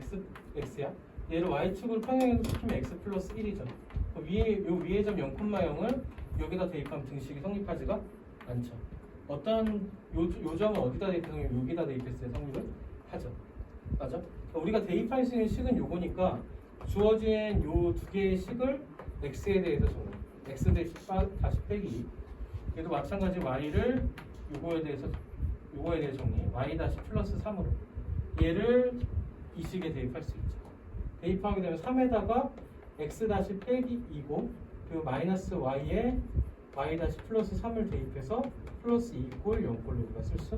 x야. 얘를 y축으로 평행해서 시키면 x 플러스 1이죠. 그 요 위의 점 0,0을 여기다 대입하면 등식이 성립하지가 않죠. 어떤 요 점은 어디다 대입해서 여기다 대입했어요? 성립을 하죠. 맞아? 우리가 대입할 수 있는 식은 요거니까 주어진 요 두 개의 식을 x에 대해서 정리. x 대신 다시 빼기 2. 얘도 마찬가지 y를 요거에 대해서 정리. y 다시 플러스 3으로. 얘를 이 식에 대입할 수 있죠. 대입하게 되면 3에다가 x 다시 빼기 2고 그리고 마이너스 y에 y 다시 플러스 3을 대입해서 플러스 2 꼴 0꼴로 우리가 쓸 수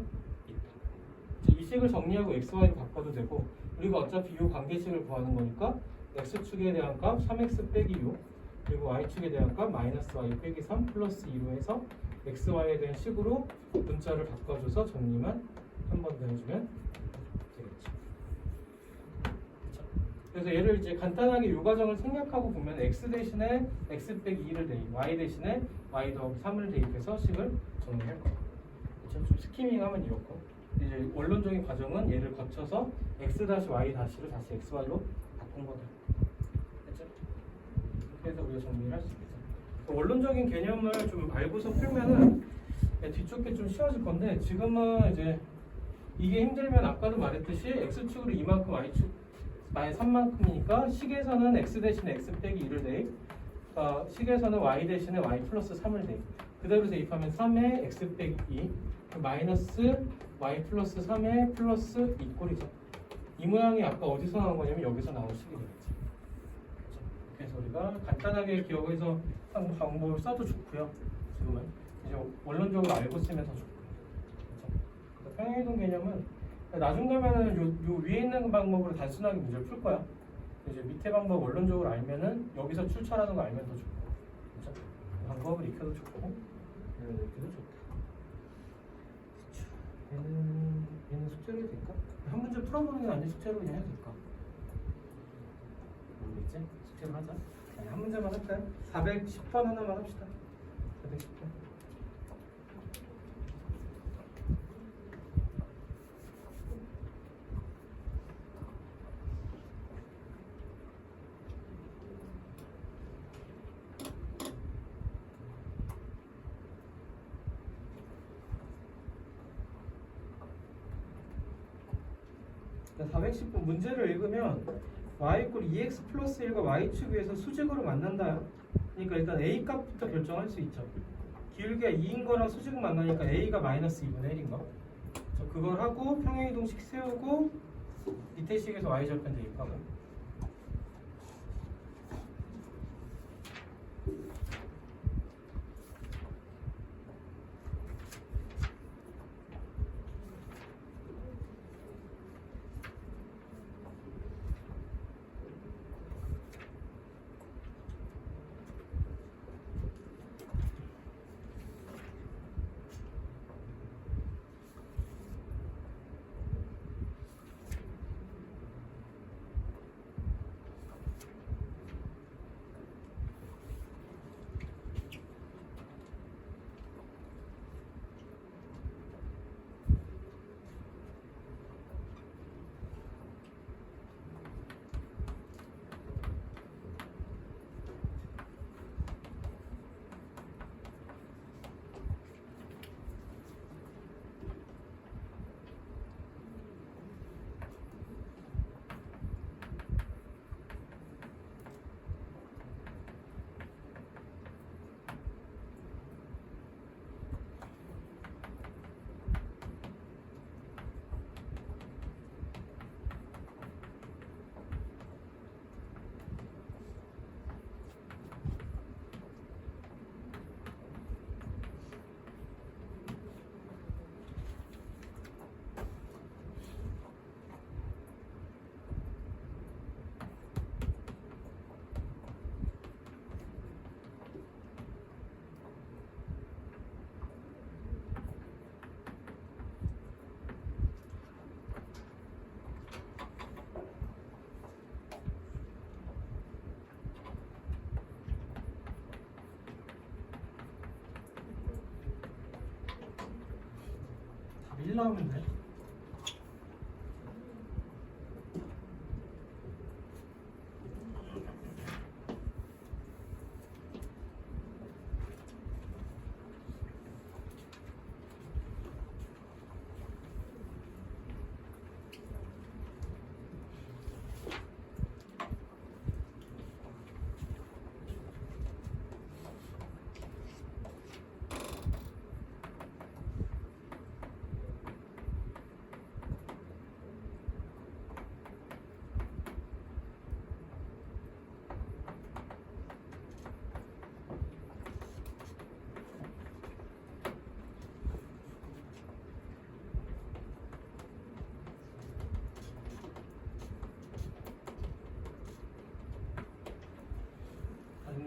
있다. 이 식을 정리하고 x, y로 바꿔도 되고 그리고 어차피 이 관계식을 구하는 거니까 x축에 대한 값 3x 빼기 6 그리고 y축에 대한 값 마이너스 y 빼기 3 플러스 2로 해서 x, y에 대한 식으로 문자를 바꿔줘서 정리만 한 번 더 해주면 되겠죠. 그쵸? 그래서 얘를 이제 간단하게 이 과정을 생략하고 보면 x 대신에 x 빼기 2를 대입, y 대신에 y 더하기 3을 대입해서 식을 정리할 거예요. 그쵸? 좀 스키밍하면 이렇고 이제 원론적인 과정은 얘를 거쳐서 x 다시 y 다시를 다시 x, y로 바꾼 거다. 됐죠? 그래서 우리가 정리를 할 수 있겠죠. 원론적인 개념을 좀 알고서 풀면은 뒤쪽 게 좀 쉬워질 건데 지금은 이제 이게 힘들면 아까도 말했듯이 x축으로 이만큼 y축 마이너스 3만큼이니까 식에서는 x 대신에 x 빼기 2를 대입 식에서는 y 대신에 y 플러스 3을 대입 그대로 대입하면 3에 x 빼기 2 마이너스 y 플러스 3에 플러스 2 꼴이죠. 이 모양이 아까 어디서 나온 거냐면 여기서 나온 식이 되겠지. 그래서 우리가 간단하게 기억해서 방법을 써도 좋고요. 지금은 이제 원론적으로 알고 쓰면 더 좋고요. 그래서 평행이동 개념은 나중 가면은 요 위에 있는 방법으로 단순하게 문제를 풀 거야. 이제 밑에 방법 원론적으로 알면은 여기서 출처라는 거 알면 더 좋고, 그렇죠? 방법을 익혀도 좋고, 이런 익혀도 좋다. 얘는 숙제로 해도 될까? 한 문제 풀어보는 게 아니지 숙제로 그냥 해도 될까? 모르겠지? 숙제로 하자. 아니, 한 문제만 할까요? 410번 하나만 합시다. 410번. 자, 410번 문제를 읽으면 y 이퀄 2x 플러스 1과 y축 위에서 수직으로 만난다요. 그러니까 일단 a 값부터 결정할 수 있죠. 기울기가 2인 거랑 수직은 만나니까 a가 마이너스 2분의 1인 거. 그걸 하고 평행이동식 세우고 밑에 식에서 y절편 대입하고. 답 1 나오면 돼.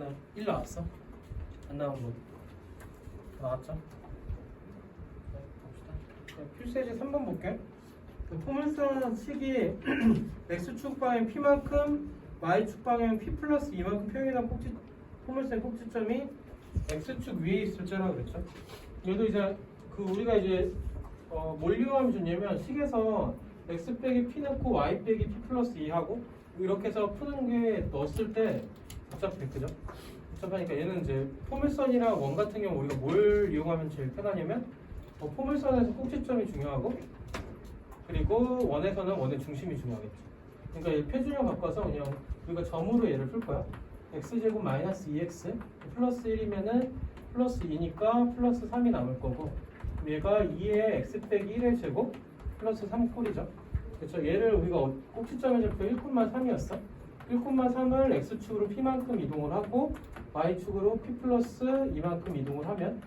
여기다 1 나왔어? 안 나온 거 나왔죠? 자, 봅시다. 자, 필수예제 3번 볼게. 그 포물선식이 x축 방향 p만큼 y축 방향 p 플러스 2만큼 평행이란 포물선 꼭지점이 x축 위에 있을 때라고 그랬죠. 얘도 이제 그 우리가 이제 뭘 이용하면 좋냐면 식에서 x 빼기 p 넣고 y 빼기 p 플러스 2하고 이렇게 해서 푸는 게 넣었을 때 복잡해, 그죠? 복잡하니까 얘는 이제 포물선이랑 원 같은 경우 우리가 뭘 이용하면 제일 편하냐면 포물선에서 꼭지점이 중요하고 그리고 원에서는 원의 중심이 중요하겠죠. 그러니까 이 표준형 바꿔서 그냥 우리가 점으로 얘를 풀 거야. x제곱 마이너스 2x 플러스 1이면은 플러스 2니까 플러스 3이 남을 거고 얘가 2의 x 빼기 1의 제곱 플러스 3꼴이죠. 그렇죠. 얘를 우리가 꼭지점의 좌표 1,3이었어. 1,3을 x축으로 p만큼 이동을 하고 y축으로 p 플러스 2만큼 이동을 하면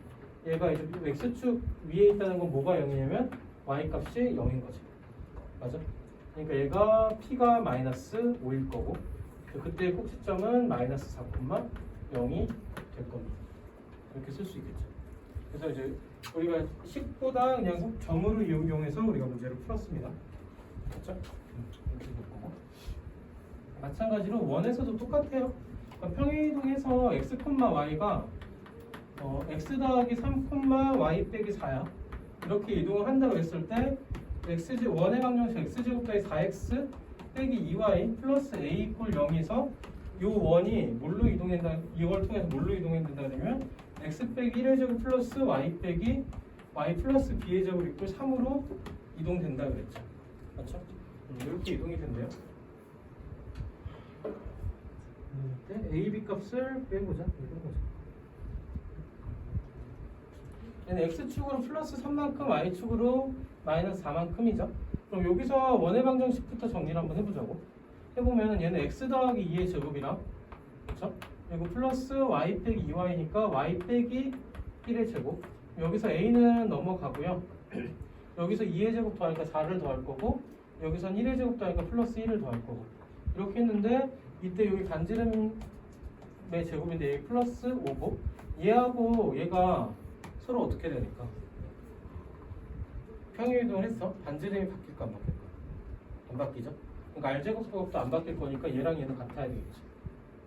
얘가 이제 x축 위에 있다는 건 뭐가 0이냐면 y 값이 0인 거지. 맞아? 그러니까 얘가 p가 마이너스 5일 거고 그때 꼭지점은 마이너스 4,0이 될 겁니다. 이렇게 쓸 수 있겠죠. 그래서 이제 우리가 식보다 그냥 점으로 이용해서 우리가 문제를 풀었습니다. 그렇죠? 이렇게 될 거고. 마찬가지로 원에서도 똑같아요. 그러니까 평행이동해서 x, y가 x 더하기 3, y 빼기 4야. 이렇게 이동을 한다고 했을 때 원의 방정식 x제곱 더하기 4x 빼기 2y 플러스 a 이꼴 0에서 요 원이 뭘로 이동된다, 이걸 통해서 뭘로 이동된다 그러면 x 빼기 1의 제곱 플러스 y 빼기 y 플러스 b의 제곱 이꼴 3으로 이동된다 그랬죠. 맞죠? 이렇게 이동이 된대요. a, b 값을 빼보자. 얘는 x축으로 플러스 3만큼 y축으로 마이너스 4만큼이죠. 그럼 여기서 원의 방정식부터 정리를 한번 해보자고. 해보면 얘는 x 더하기 2의 제곱이랑 그렇죠? 그리고 플러스 y 빼기 2y니까 y 빼기 1의 제곱. 여기서 a는 넘어가고요. 여기서 2의 제곱 더하니까 4를 더할 거고 여기선 1의 제곱 더하니까 플러스 1을 더할 거고 이렇게 했는데 이때 여기 반지름의 제곱인데 얘 플러스 5고 얘하고 얘가 서로 어떻게 되니까 평행이동을 했어. 반지름이 바뀔까 안 바뀔까? 안 바뀌죠? 그러니까 R제곱도 안 바뀔 거니까 얘랑 얘는 같아야 되겠지.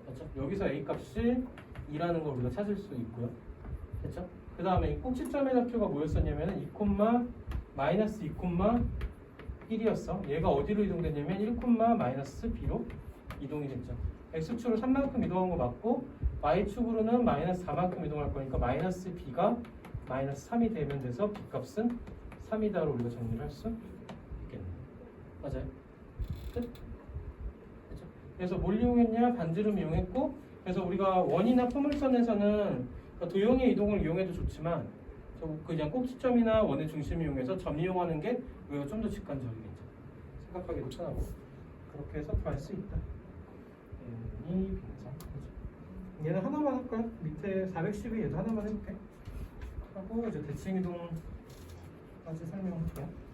그렇죠? 여기서 A 값이 2라는 걸 우리가 찾을 수 있고요. 그렇죠? 그 다음에 꼭지점의 좌표가 뭐였었냐면 2, 마이너스 2,1이었어. 얘가 어디로 이동됐냐면 1, 마이너스 B로 이동이 됐죠. X축으로 3만큼 이동한 거 맞고 Y축으로는 마이너스 4만큼 이동할 거니까 마이너스 B가 마이너스 3이 되면 돼서 B 값은 3이다로 우리가 정리를 할 수 있겠네요. 맞아요? 끝? 그렇죠? 그래서 뭘 이용했냐? 반지름 이용했고 그래서 우리가 원이나 포물선에서는 도형의 이동을 이용해도 좋지만 그냥 꼭지점이나 원의 중심 이용해서 점 이용하는 게 우리가 좀 더 직관적이겠죠. 생각하기도 편하고 그렇게 해서 구할 수 있다. 이 빙상. 그렇죠? 얘는 하나만 할까요? 밑에 412 얘도 하나만 해볼게. 하고 이제 대칭 이동까지 설명할게요.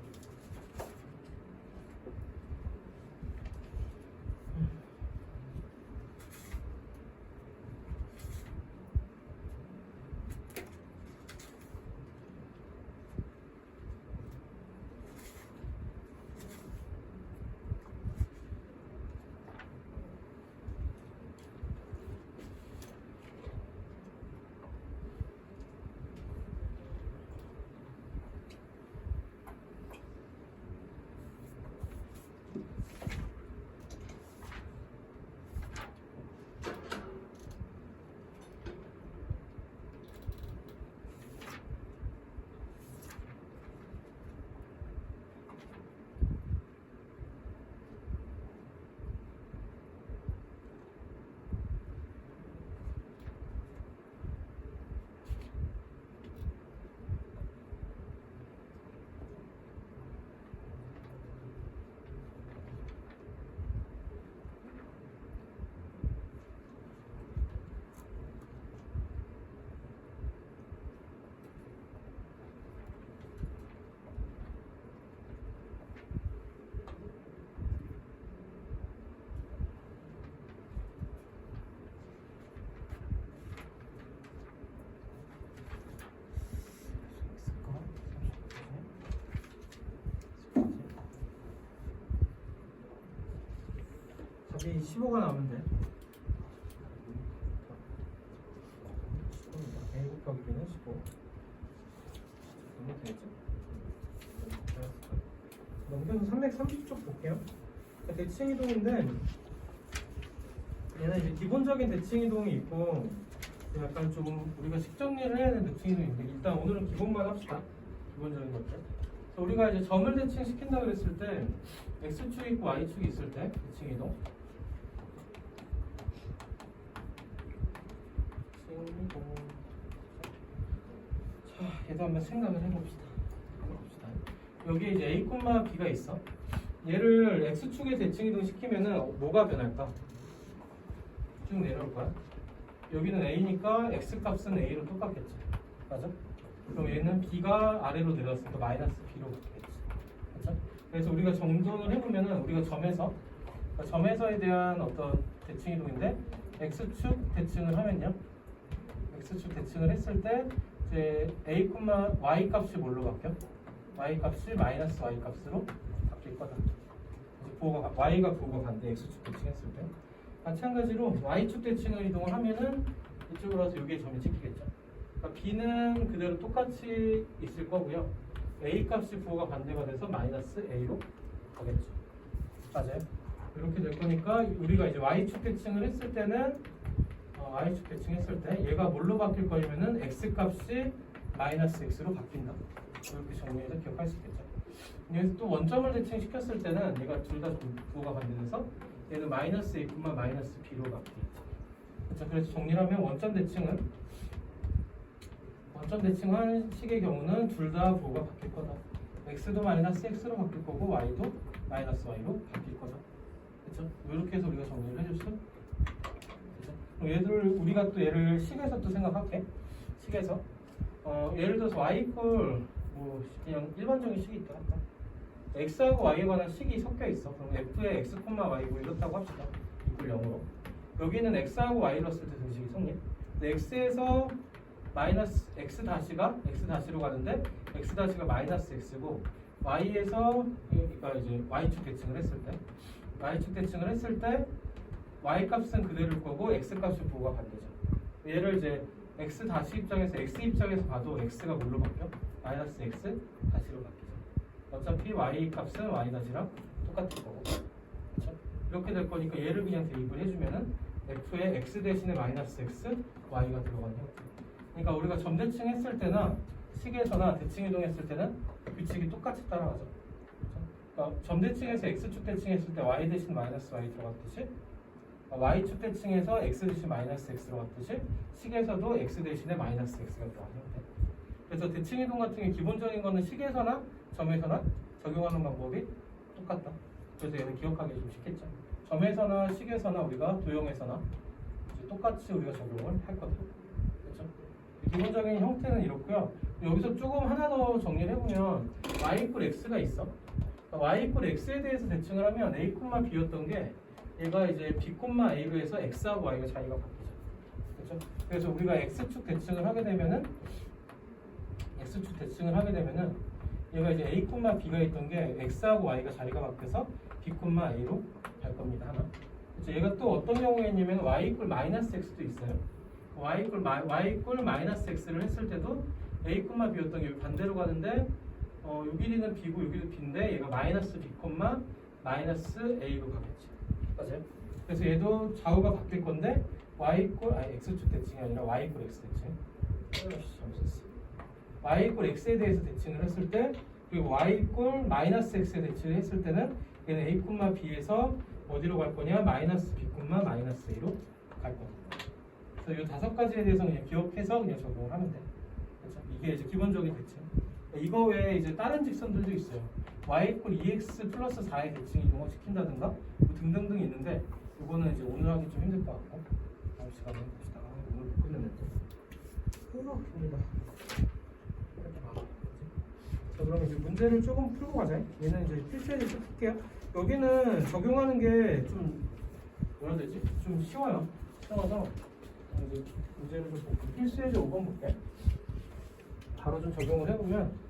여기 15가 나오면 돼. 15입니다. A 곱하기 B는 15. 이렇게 되겠죠? 넘겨서 330쪽 볼게요. 대칭 이동인데 얘는 이제 기본적인 대칭 이동이 있고 약간 좀 우리가 식정리를 해야 되는 대칭 이동인데 일단 오늘은 기본만 합시다. 기본적인 것들. 그래서 우리가 이제 점을 대칭 시킨다 그랬을 때 x축이 있고 y축이 있을 때 대칭 이동. 자, 얘도 한번 생각을 해봅시다. 여기 이제 a, b가 있어. 얘를 x축에 대칭 이동 시키면은 뭐가 변할까? 쭉 내려올 거야. 여기는 a니까 x 값은 a로 똑같겠지. 맞아? 그럼 얘는 b가 아래로 내려왔으니까 마이너스 b로 바뀌겠지. 그렇죠? 그래서 우리가 정돈을 해보면은 우리가 점에서에 대한 어떤 대칭 이동인데 x축 대칭을 하면요. x축 대칭을 했을 때 이제 a, y 값이 뭘로 바뀌어? y 값이 마이너스 y 값으로 바뀔 거다. y가 부호가 반대 x축 대칭했을 때 마찬가지로 y축 대칭을 이동을 하면은 이쪽으로 와서 여기에 점이 찍히겠죠. 그러니까 b는 그대로 똑같이 있을 거고요. a 값이 부호가 반대가 돼서 마이너스 a로 가겠죠. 맞아요? 이렇게 될 거니까 우리가 이제 y축 대칭을 했을 때는 y축 대칭했을 때 얘가 뭘로 바뀔 거냐면은 x 값이 마이너스 x로 바뀐다. 이렇게 정리해서 기억할 수 있겠죠. 여기서 또 원점을 대칭시켰을 때는 얘가 둘 다 부호가 반대돼서 얘는 마이너스 a, 마이너스 b로 바뀌겠죠. 그렇죠? 그래서 정리를 하면 원점 대칭한 식의 경우는 둘 다 부호가 바뀔 거다. x도 마이너스 x로 바뀔 거고 y도 마이너스 y로 바뀔 거다. 그렇죠? 이렇게 해서 우리가 정리를 해줄 수 있죠. 그럼 얘들 우리가 또 얘를 식에서 또 생각할게. 식에서 예를 들어서 y 이퀄 뭐 그냥 일반적인 식이 있다 할까? x하고 y에 관한 식이 섞여 있어. 그럼 f의 x, y고 이렇다고 합시다. 이퀄 0으로. 여기는 x하고 y를 넣었을 때 등식이 성립. 근데 x에서 마이너스 x 다시로 가는데 x 다시가 마이너스 x고 y에서 그러니까 이제 y축 대칭을 했을 때 y 값은 그대로일 거고 x 값이 부호가 반대죠. 얘를 이제 x 다시 입장에서 x 입장에서 봐도 x가 뭘로 바뀌어? 마이너스 x 다시로 바뀌죠. 어차피 y 값은 y 다시랑 똑같을 거고. 그렇죠? 이렇게 될 거니까 얘를 그냥 대입을 해주면은 f의 x 대신에 마이너스 x y가 들어가는 형태. 그러니까 우리가 점 대칭했을 때나 식에서나 대칭 이동했을 때는 규칙이 똑같이 따라가죠. 그렇죠? 그러니까 점 대칭에서 x축 대칭했을 때 y 대신 마이너스 y 들어갔듯이 y축 대칭에서 x 대신 마이너스 x로 갔듯이 식에서도 x 대신에 마이너스 x가 들어가는 형태. 그래서 대칭 이동 같은 게 기본적인 거는 식에서나 점에서나 적용하는 방법이 똑같다. 그래서 얘는 기억하기 좀 쉽겠죠. 점에서나 식에서나 우리가 도형에서나 똑같이 우리가 적용을 할 거다. 그렇죠? 기본적인 형태는 이렇고요. 여기서 조금 하나 더 정리를 해보면 y 이퀄 x가 있어. y 이퀄 x에 대해서 대칭을 하면 a, b였던 게 얘가 이제 b, a로 해서 x하고 y가 자리가 바뀌죠. 그렇죠? 그래서 우리가 x축 대칭을 하게 되면은 얘가 이제 a, b가 있던 게 x하고 y가 자리가 바뀌어서 b, a로 갈 겁니다. 하나. 그렇죠? 얘가 또 어떤 경우에 있냐면 y 이퀄 마이너스 x도 있어요. y 이퀄 마이너스 x를 했을 때도 a, b였던 게 반대로 가는데 요 길이는 b고 요 길이도 b인데 얘가 마이너스 b, 마이너스 a로 가겠지. 맞아요? 그래서 얘도 좌우가 바뀔 건데 x축 대칭이 아니라 y 이퀄 x 대칭. 잘못했어. y 이퀄 x에 대해서 대칭을 했을 때 그리고 y 이퀄 마이너스 x에 대칭을 했을 때는 얘는 a, b에서 어디로 갈 거냐? 마이너스 b, 마이너스 a로 갈 거다. 그래서 이 5가지에 대해서 그냥 기억해서 그냥 적용을 하면 돼. 그렇죠? 이게 이제 기본적인 대칭. 이거 외에 이제 다른 직선들도 있어요. y 이퀄 2x 플러스 4의 대칭 이동을 시킨다든가 뭐 등등등 있는데 이거는 이제 오늘 하기 좀 힘들 것 같고 다음 시간에 해봅시다. 오늘 못 끝내네 또. 힘들다. 자, 그럼 이제 문제를 조금 풀고 가자. 얘는 이제 필수에서 좀 풀게요. 여기는 적용하는 게 좀 뭐라 해야 되지? 좀 쉬워요. 쉬워서 이제 문제를 좀 볼게요. 필수에서 5번 볼게. 바로 좀 적용을 해보면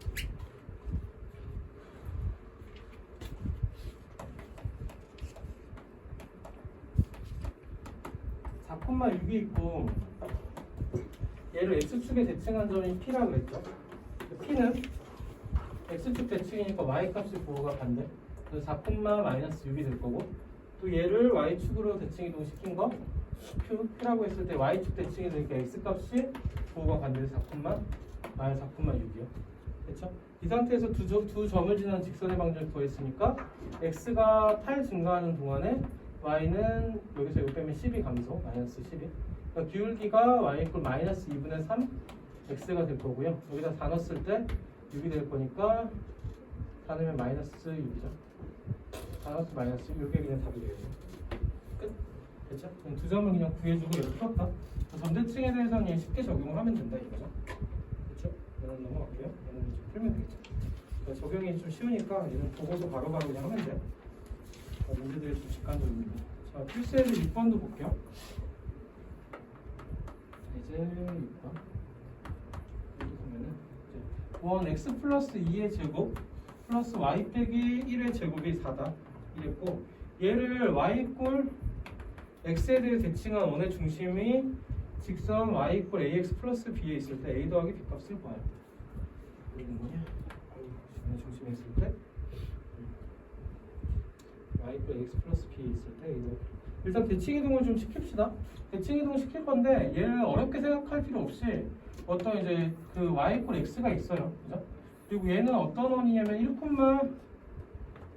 4,6이 있고 얘를 x축에 대칭한 점이 p라고 그랬죠. p는 x축 대칭이니까 y값이 부호가 반대. 그래서 4,-6이 될 거고 또 얘를 y축으로 대칭 이동시킨 거 Q라고 했을 때 y축 대칭이 되니까 x값이 부호가 반대로 4,-4,6이요. 그렇죠? 이 상태에서 두 점을 지나는 직선의 방정을 구했으니까 x가 8 증가하는 동안에 y는 여기서 여기 빼면 12 감소, 마이너스 12. 그러니까 기울기가 y 이퀄 마이너스 2분의 3 x가 될 거고요. 여기다 다 넣었을 때 6이 될 거니까 다 넣으면 마이너스 6이죠. 다 넣어서 마이너스 6. 이게 그냥 답이 되겠죠. 끝. 됐죠? 그럼 두 점을 그냥 구해주고 이렇게 풀었다. 점대칭에 대해서는 그냥 쉽게 적용을 하면 된다 이거죠. 그렇죠? 얘는 넘어갈게요. 얘는 좀 풀면 되겠죠. 그러니까 적용이 좀 쉬우니까 얘는 보고서 바로바로 그냥 하면 돼요. 문제들이 좀 직관적입니다. 자, 필수에서 6번도 볼게요. 이제 6번. 여기 보면은 이제 1x 플러스 2의 제곱 플러스 y 빼기 1의 제곱이 4다. 이랬고 얘를 y 이꼴 x에 대해 대칭한 원의 중심이 직선 y 이꼴 ax 플러스 b에 있을 때 a 더하기 b 값을 구해요. 이런 거냐? 원의 중심에 있을 때 y 이꼴 ax 플러스 b에 있을 때 a 더하기 일단 대칭 이동을 좀 시킵시다. 대칭 이동 시킬 건데 얘를 어렵게 생각할 필요 없이 어떤 이제 그 y 이꼴 x가 있어요. 그죠? 그리고 얘는 어떤 원이냐면 1,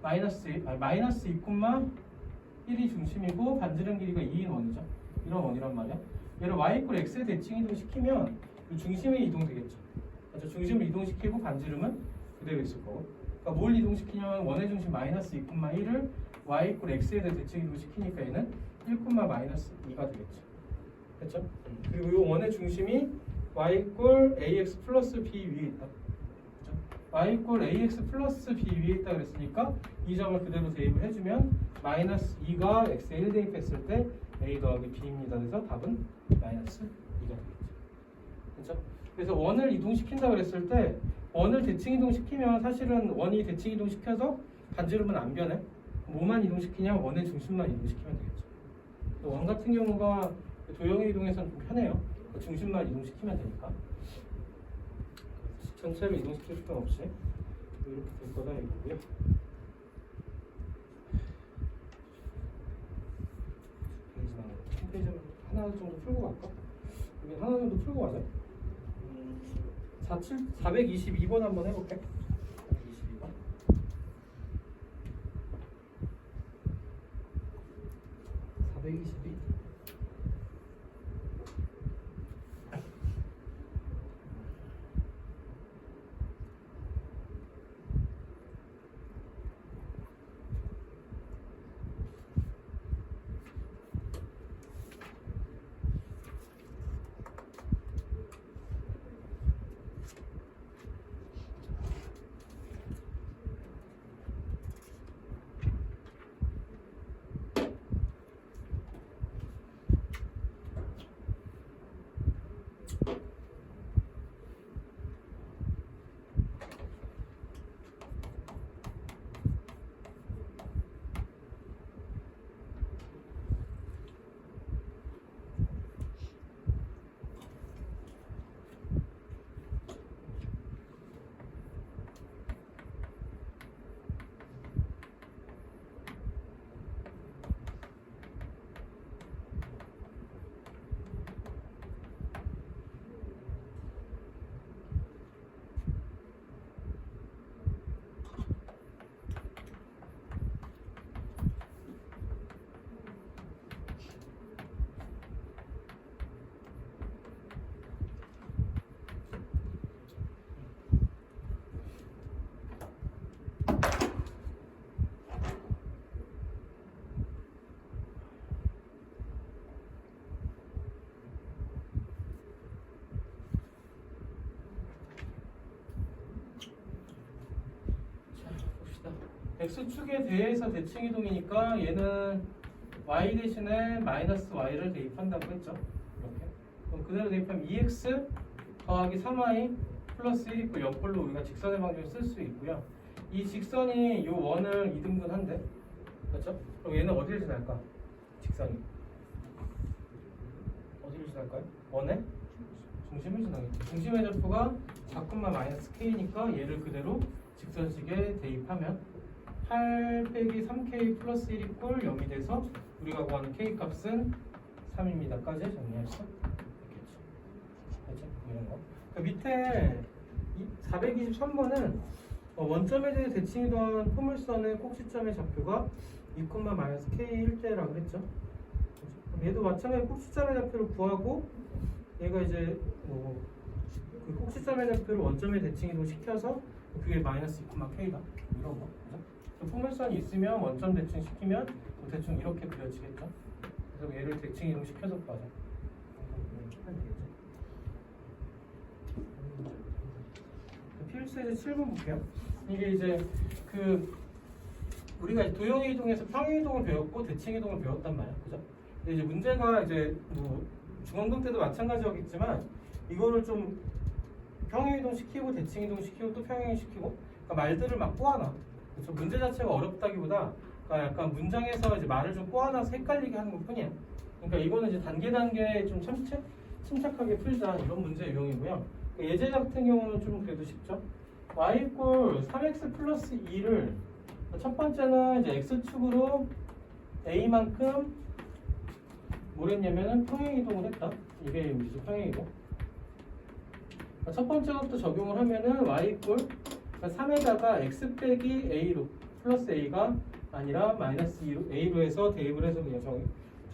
마이너스 2,1이 중심이고 반지름 길이가 2인 원이죠. 이런 원이란 말이야. 얘를 y 이꼴 x에 대칭 이동시키면 이 중심이 이동되겠죠. 그렇죠? 중심을 이동시키고 반지름은 그대로 있을 거고. 그러니까 뭘 이동시키냐면 원의 중심 마이너스 2,1을 y 이꼴 x에 대해 대칭 이동시키니까 얘는 1, 마이너스 2가 되겠죠. 그렇죠? 그리고 이 원의 중심이 y 이꼴 ax 플러스 b 위에 있다. y 이꼴 ax 플러스 b 위에 있다 그랬으니까 이 점을 그대로 대입을 해주면 마이너스 2가 x에 1 대입했을 때 a 더하기 b입니다. 그래서 답은 마이너스 2가 되겠죠. 그렇죠? 그래서 원을 이동시킨다 그랬을 때 원을 대칭 이동시키면 사실은 원이 대칭 이동시켜서 반지름은 안 변해. 뭐만 이동시키냐? 원의 중심만 이동시키면 되겠죠. 원 같은 경우가 도형의 이동에서는 좀 편해요. 중심만 이동시키면 되니까. 전체를 이동시킬 필요 없이 이렇게 될 거다 이거고요. 페이지만 하나 정도 풀고 갈까? 여기 하나 정도 풀고 가자. 422번 한번 해볼게. 422번. 422. x축에 대해서 대칭 이동이니까 얘는 y 대신에 마이너스 y를 대입한다고 했죠. 이렇게. 그럼 그대로 대입하면 2x 더하기 3y 플러스 1 있고 옆으로 우리가 직선의 방정을 쓸 수 있고요. 이 직선이 이 원을 2등분한대. 그렇죠? 그럼 얘는 어디를 지날까? 직선이 지날까요? 원의 중심을 지나겠죠. 중심의 좌표가 자꾸만 마이너스 k니까 얘를 그대로 직선식에 대입하면 8 빼기 3k 플러스 1 이꼴 0이 돼서 우리가 구하는 k 값은 3입니다까지 정리할 수 있겠죠. 그렇죠? 이런 거. 그 밑에 423번은 원점에 대해 대칭이 더한 포물선의 꼭지점의 좌표가 2,-k 1대라 그랬죠. 그럼 얘도 마찬가지로 꼭지점의 좌표를 구하고 얘가 이제 그 꼭지점의 좌표를 원점에 대칭 이동시켜서 그게 마이너스 2,k다 이런 거. 그죠? 포물선이 있으면 원점 대칭 시키면 대충 이렇게 그려지겠죠. 그래서 얘를 대칭 이동시켜서 구하자. 하면 되겠죠. 필수 이제 7번 볼게요. 이게 이제 그 우리가 도형 이동에서 평행 이동을 배웠고 대칭 이동을 배웠단 말이야, 그죠? 근데 이제 문제가 이제 뭐 중앙동 때도 마찬가지였겠지만 이거를 좀 평행 이동 시키고 대칭 이동 시키고 또 평행 시키고 그러니까 말들을 막 꼬아놔. 그렇죠? 문제 자체가 어렵다기보다 그러니까 약간 문장에서 이제 말을 좀 꼬아놔서 헷갈리게 하는 것뿐이야. 그러니까 이거는 이제 단계 좀 침착하게 풀자 이런 문제 유형이고요. 예제 같은 경우는 좀 그래도 쉽죠. y 이꼴 3x 플러스 2를 첫 번째는 이제 x축으로 a만큼 뭘 했냐면은 평행 이동을 했다. 이게 우리죠 평행 이동. 첫 번째 것도 적용을 하면은 y 이꼴 3에다가 x 빼기 a로 플러스 a가 아니라 마이너스 2로 a로 해서 대입을 해서 그냥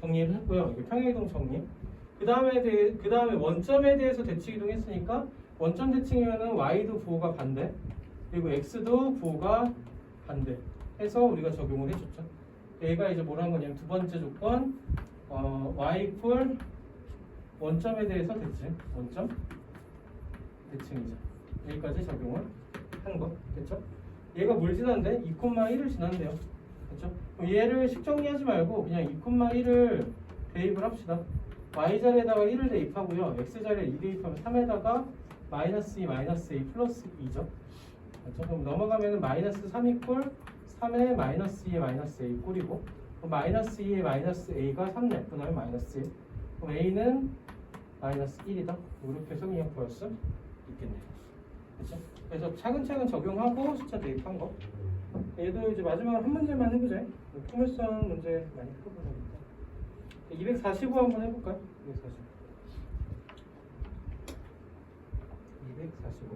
정리를 했고요. 이게 평행 이동 정리. 그 다음에 원점에 대해서 대칭 이동했으니까 원점 대칭이면은 y도 부호가 반대 그리고 x도 부호가 반대 해서 우리가 적용을 해줬죠. 얘가 이제 뭐라는 거냐면 두 번째 조건 y 이퀄 원점에 대해서 대칭 원점 대칭이죠. 여기까지 적용을 한 거 됐죠? 얘가 뭘 지난데? 2,1을 지난대요. 됐죠? 그럼 얘를 식정리하지 말고 그냥 2,1을 대입을 합시다. y자리에다가 1을 대입하고요. x자리에 2 대입하면 3에다가 마이너스 2 마이너스 a 플러스 2죠. 그렇죠? 그럼 넘어가면은 마이너스 3 이꼴 3에 마이너스 2에 마이너스 a 꼴이고 마이너스 2에 마이너스 a가 3 내분하면 마이너스 1. 그럼 a는 마이너스 1이다. 이렇게 해서 그냥 구할 수 있겠네요. 그렇죠? 그래서 차근차근 적용하고 숫자 대입한 거. 얘도 이제 마지막으로 한 문제만 해보자. 포물선 문제 많이 풀어보니까. 245 한번 해볼까요? 245. 245.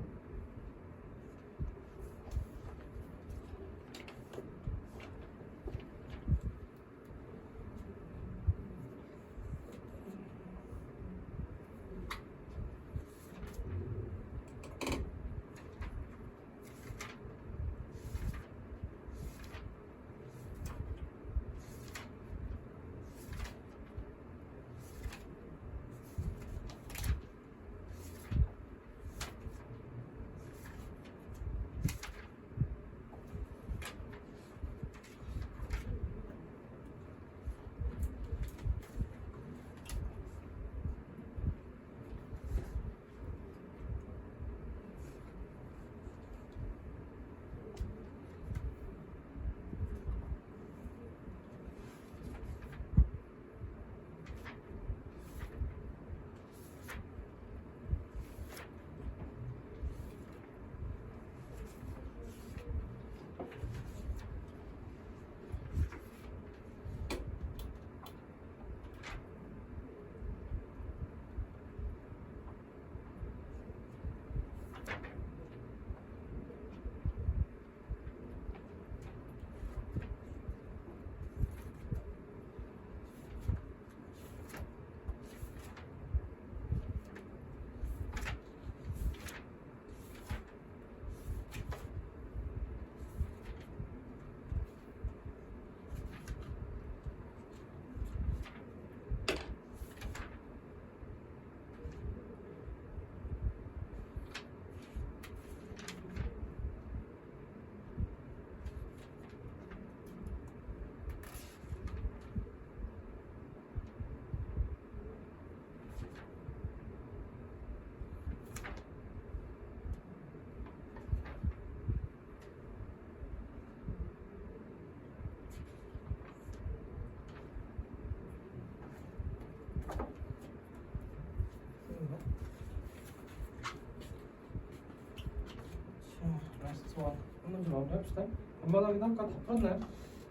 해봅시다. 간만하긴 할까? 다 풀었나요?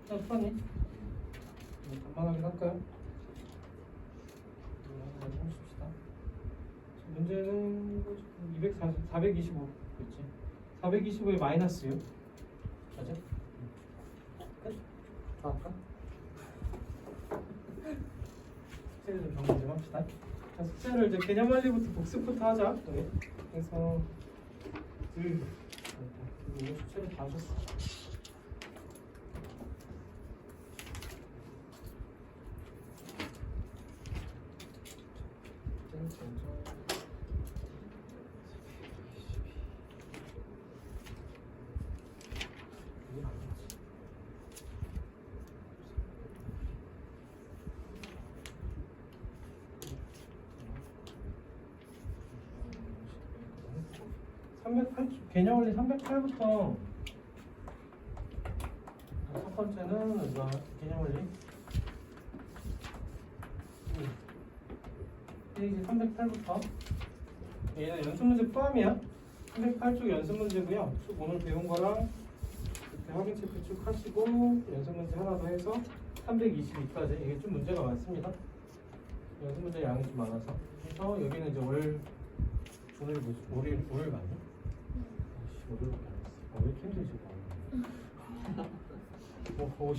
다 풀었니? 간만하긴 할까요? 해봅시다. 문제는 425 그렇지? 425에 마이너스 6 맞아? 끝? 다 할까? 숙제를 좀 정리 좀 합시다. 자, 숙제를 이제 개념 원리부터 복습부터 하자. 네. 그래서 이거 숙제를 다 하셨어. 개념 원리 308부터 첫 번째는 이거 개념 원리 페이지 308부터 얘는 연습 문제 포함이야. 308쪽 연습 문제고요. 쭉 오늘 배운 거랑 그때 확인 체크 쭉 하시고 연습 문제 하나 더 해서 322까지 이게 좀 문제가 많습니다. 연습 문제 양이 좀 많아서 그래서 여기는 이제 오늘 뭐지? 월요일 맞나? 월요일밖에 안 했어. 왜 이렇게 힘들지?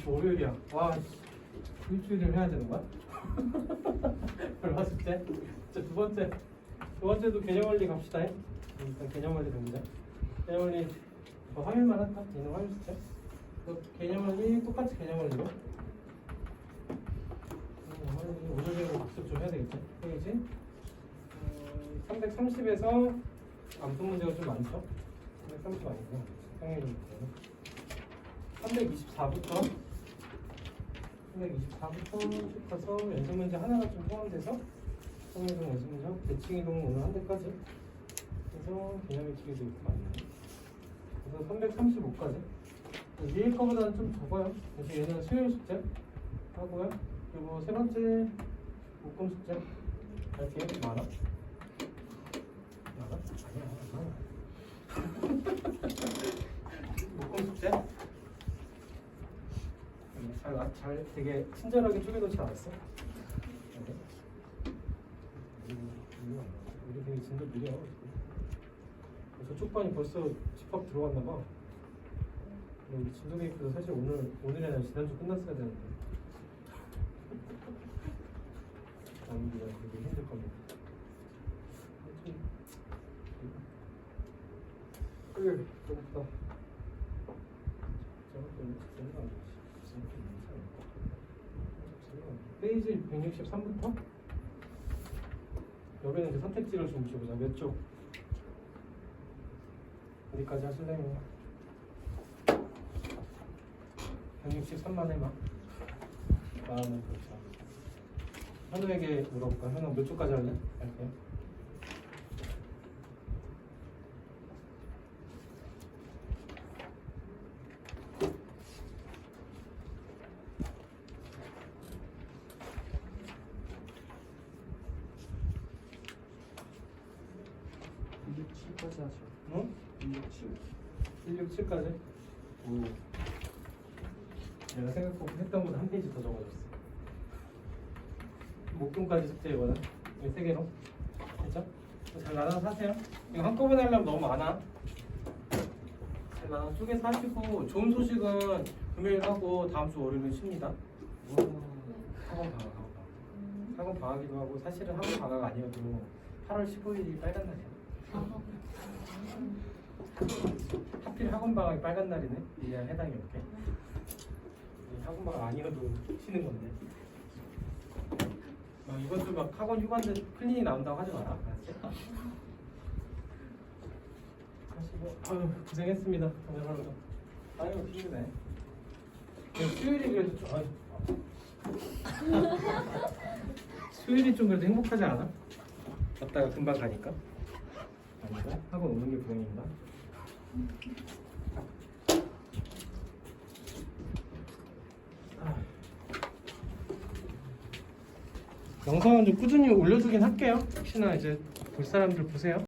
월요일이야. 와, 일주일을 해야 되는 거야? 얼마 숙제? 두 번째도 개념 원리 갑시다. 일단 개념 원리 됩니다. 개념 원리 화요일만 할까? 얘는 화요일 숙제. 개념 원리 똑같이 개념 원리로. 오늘은 복습 좀 해야 되겠지? 페이지 330에서 암수 문제가 좀 많죠? 330 아니구나. 평균 324부터 쭉 가서 연습 문제 하나가 좀 포함돼서 성형이동 연습 문제 대칭이동 오늘 한 대까지 그래서 개념 익히기도 있고 많네요. 그래서 335까지 위에 거보다는 좀 적어요. 그래서 얘는 수요일 숙제 하고요. 그리고 세 번째 묶음 숙제 이렇게 많아? 아니야. 묶음 숙제 잘 되게 친절하게 쪼개놓지 않았어? 우리 되게 진도 느려. 저쪽 반이 벌써 집합 들어갔나 봐. 우리 진도메이크도 사실 오늘이 아니라 지난주 끝났어야 되는데. 남기가 되게 힘들 겁니다. 조금더 페이지 163부터 여기는 이제 선택지를 좀 보자. 몇 쪽? 어디까지 하실래요? 163만 해봐. 마음은 그렇죠. 현우에게 물어볼까? 현우 몇 쪽까지 할래? 할게요. 까지 하죠. 응? 167까지? 오. 내가 생각보다 했던 것보다 한 페이지 더 적어줬어. 목금까지 숙제 이거는 이 세 개로. 됐죠? 잘 나눠서 하세요. 이거 한꺼번에 하려면 너무 많아. 잘 나눠서 쪼개서 하시고 좋은 소식은 금요일 하고 다음 주 월요일은 쉽니다. 학원 방학이기도 하고 사실은 학원 방학 아니어도 8월 15일이 빨간 날이야. 하필 학원 방학이 빨간 날이네. 이해할 해당이 없게. 학원 방학 아니어도 쉬는 건데. 이번 주 막 학원 휴가인데 클린이 나온다고 하지 마라. 알았지? 하시고 아유 고생했습니다. 오늘 하루도. 아유 힘드네. 수요일이 그래도 좀 수요일이 좀 그래도 행복하지 않아? 갔다가 금방 가니까. 아닌가? 학원 오는 게 불행인가? 영상은 좀 꾸준히 올려두긴 할게요. 혹시나 이제 볼 사람들 보세요.